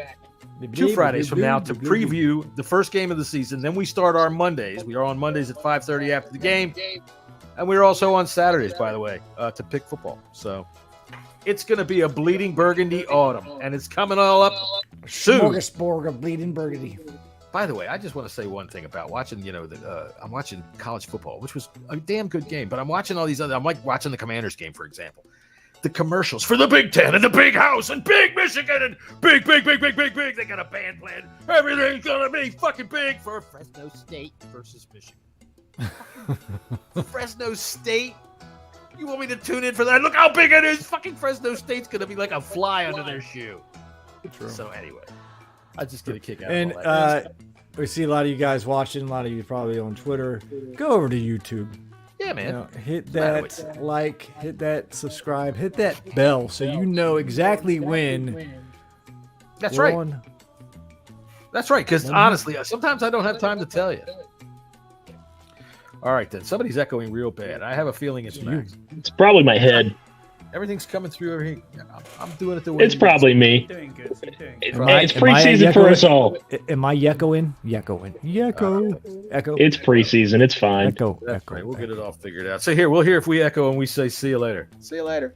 2 Fridays from now to preview the first game of the season. Then we start our Mondays. We are on Mondays at 5:30 after the game. And we're also on Saturdays, by the way, to pick football. So it's going to be a Bleeding Burgundy autumn, and it's coming all up soon. Smorgasbord of Bleeding Burgundy. By the way, I just want to say one thing about watching, I'm watching college football, which was a damn good game, but I'm watching all these other, I'm like watching the Commanders game, for example. The commercials for the Big Ten and the Big House and Big Michigan and big. They got a band plan. Everything's going to be fucking big for Fresno State versus Michigan. Fresno State? You want me to tune in for that? Look how big it is. Fucking Fresno State's going to be like a fly under their shoe. True. So anyway, I just get a kick out of all that. We see a lot of you guys watching, a lot of you probably on Twitter. Go over to YouTube. Yeah, man. Hit that like, hit that subscribe, hit that bell so you know exactly when. That's right. That's right, because honestly, sometimes I don't have time to tell you. All right, then. Somebody's echoing real bad. I have a feeling it's Max. It's probably my head. Everything's coming through over here. I'm doing it the way it's probably me. Doing good. It's preseason for us all. Am I Yecko? Echo. It's preseason. It's fine. Echo. That's right. We'll get it all figured out. So here, we'll hear if we echo and we say, see you later. See you later.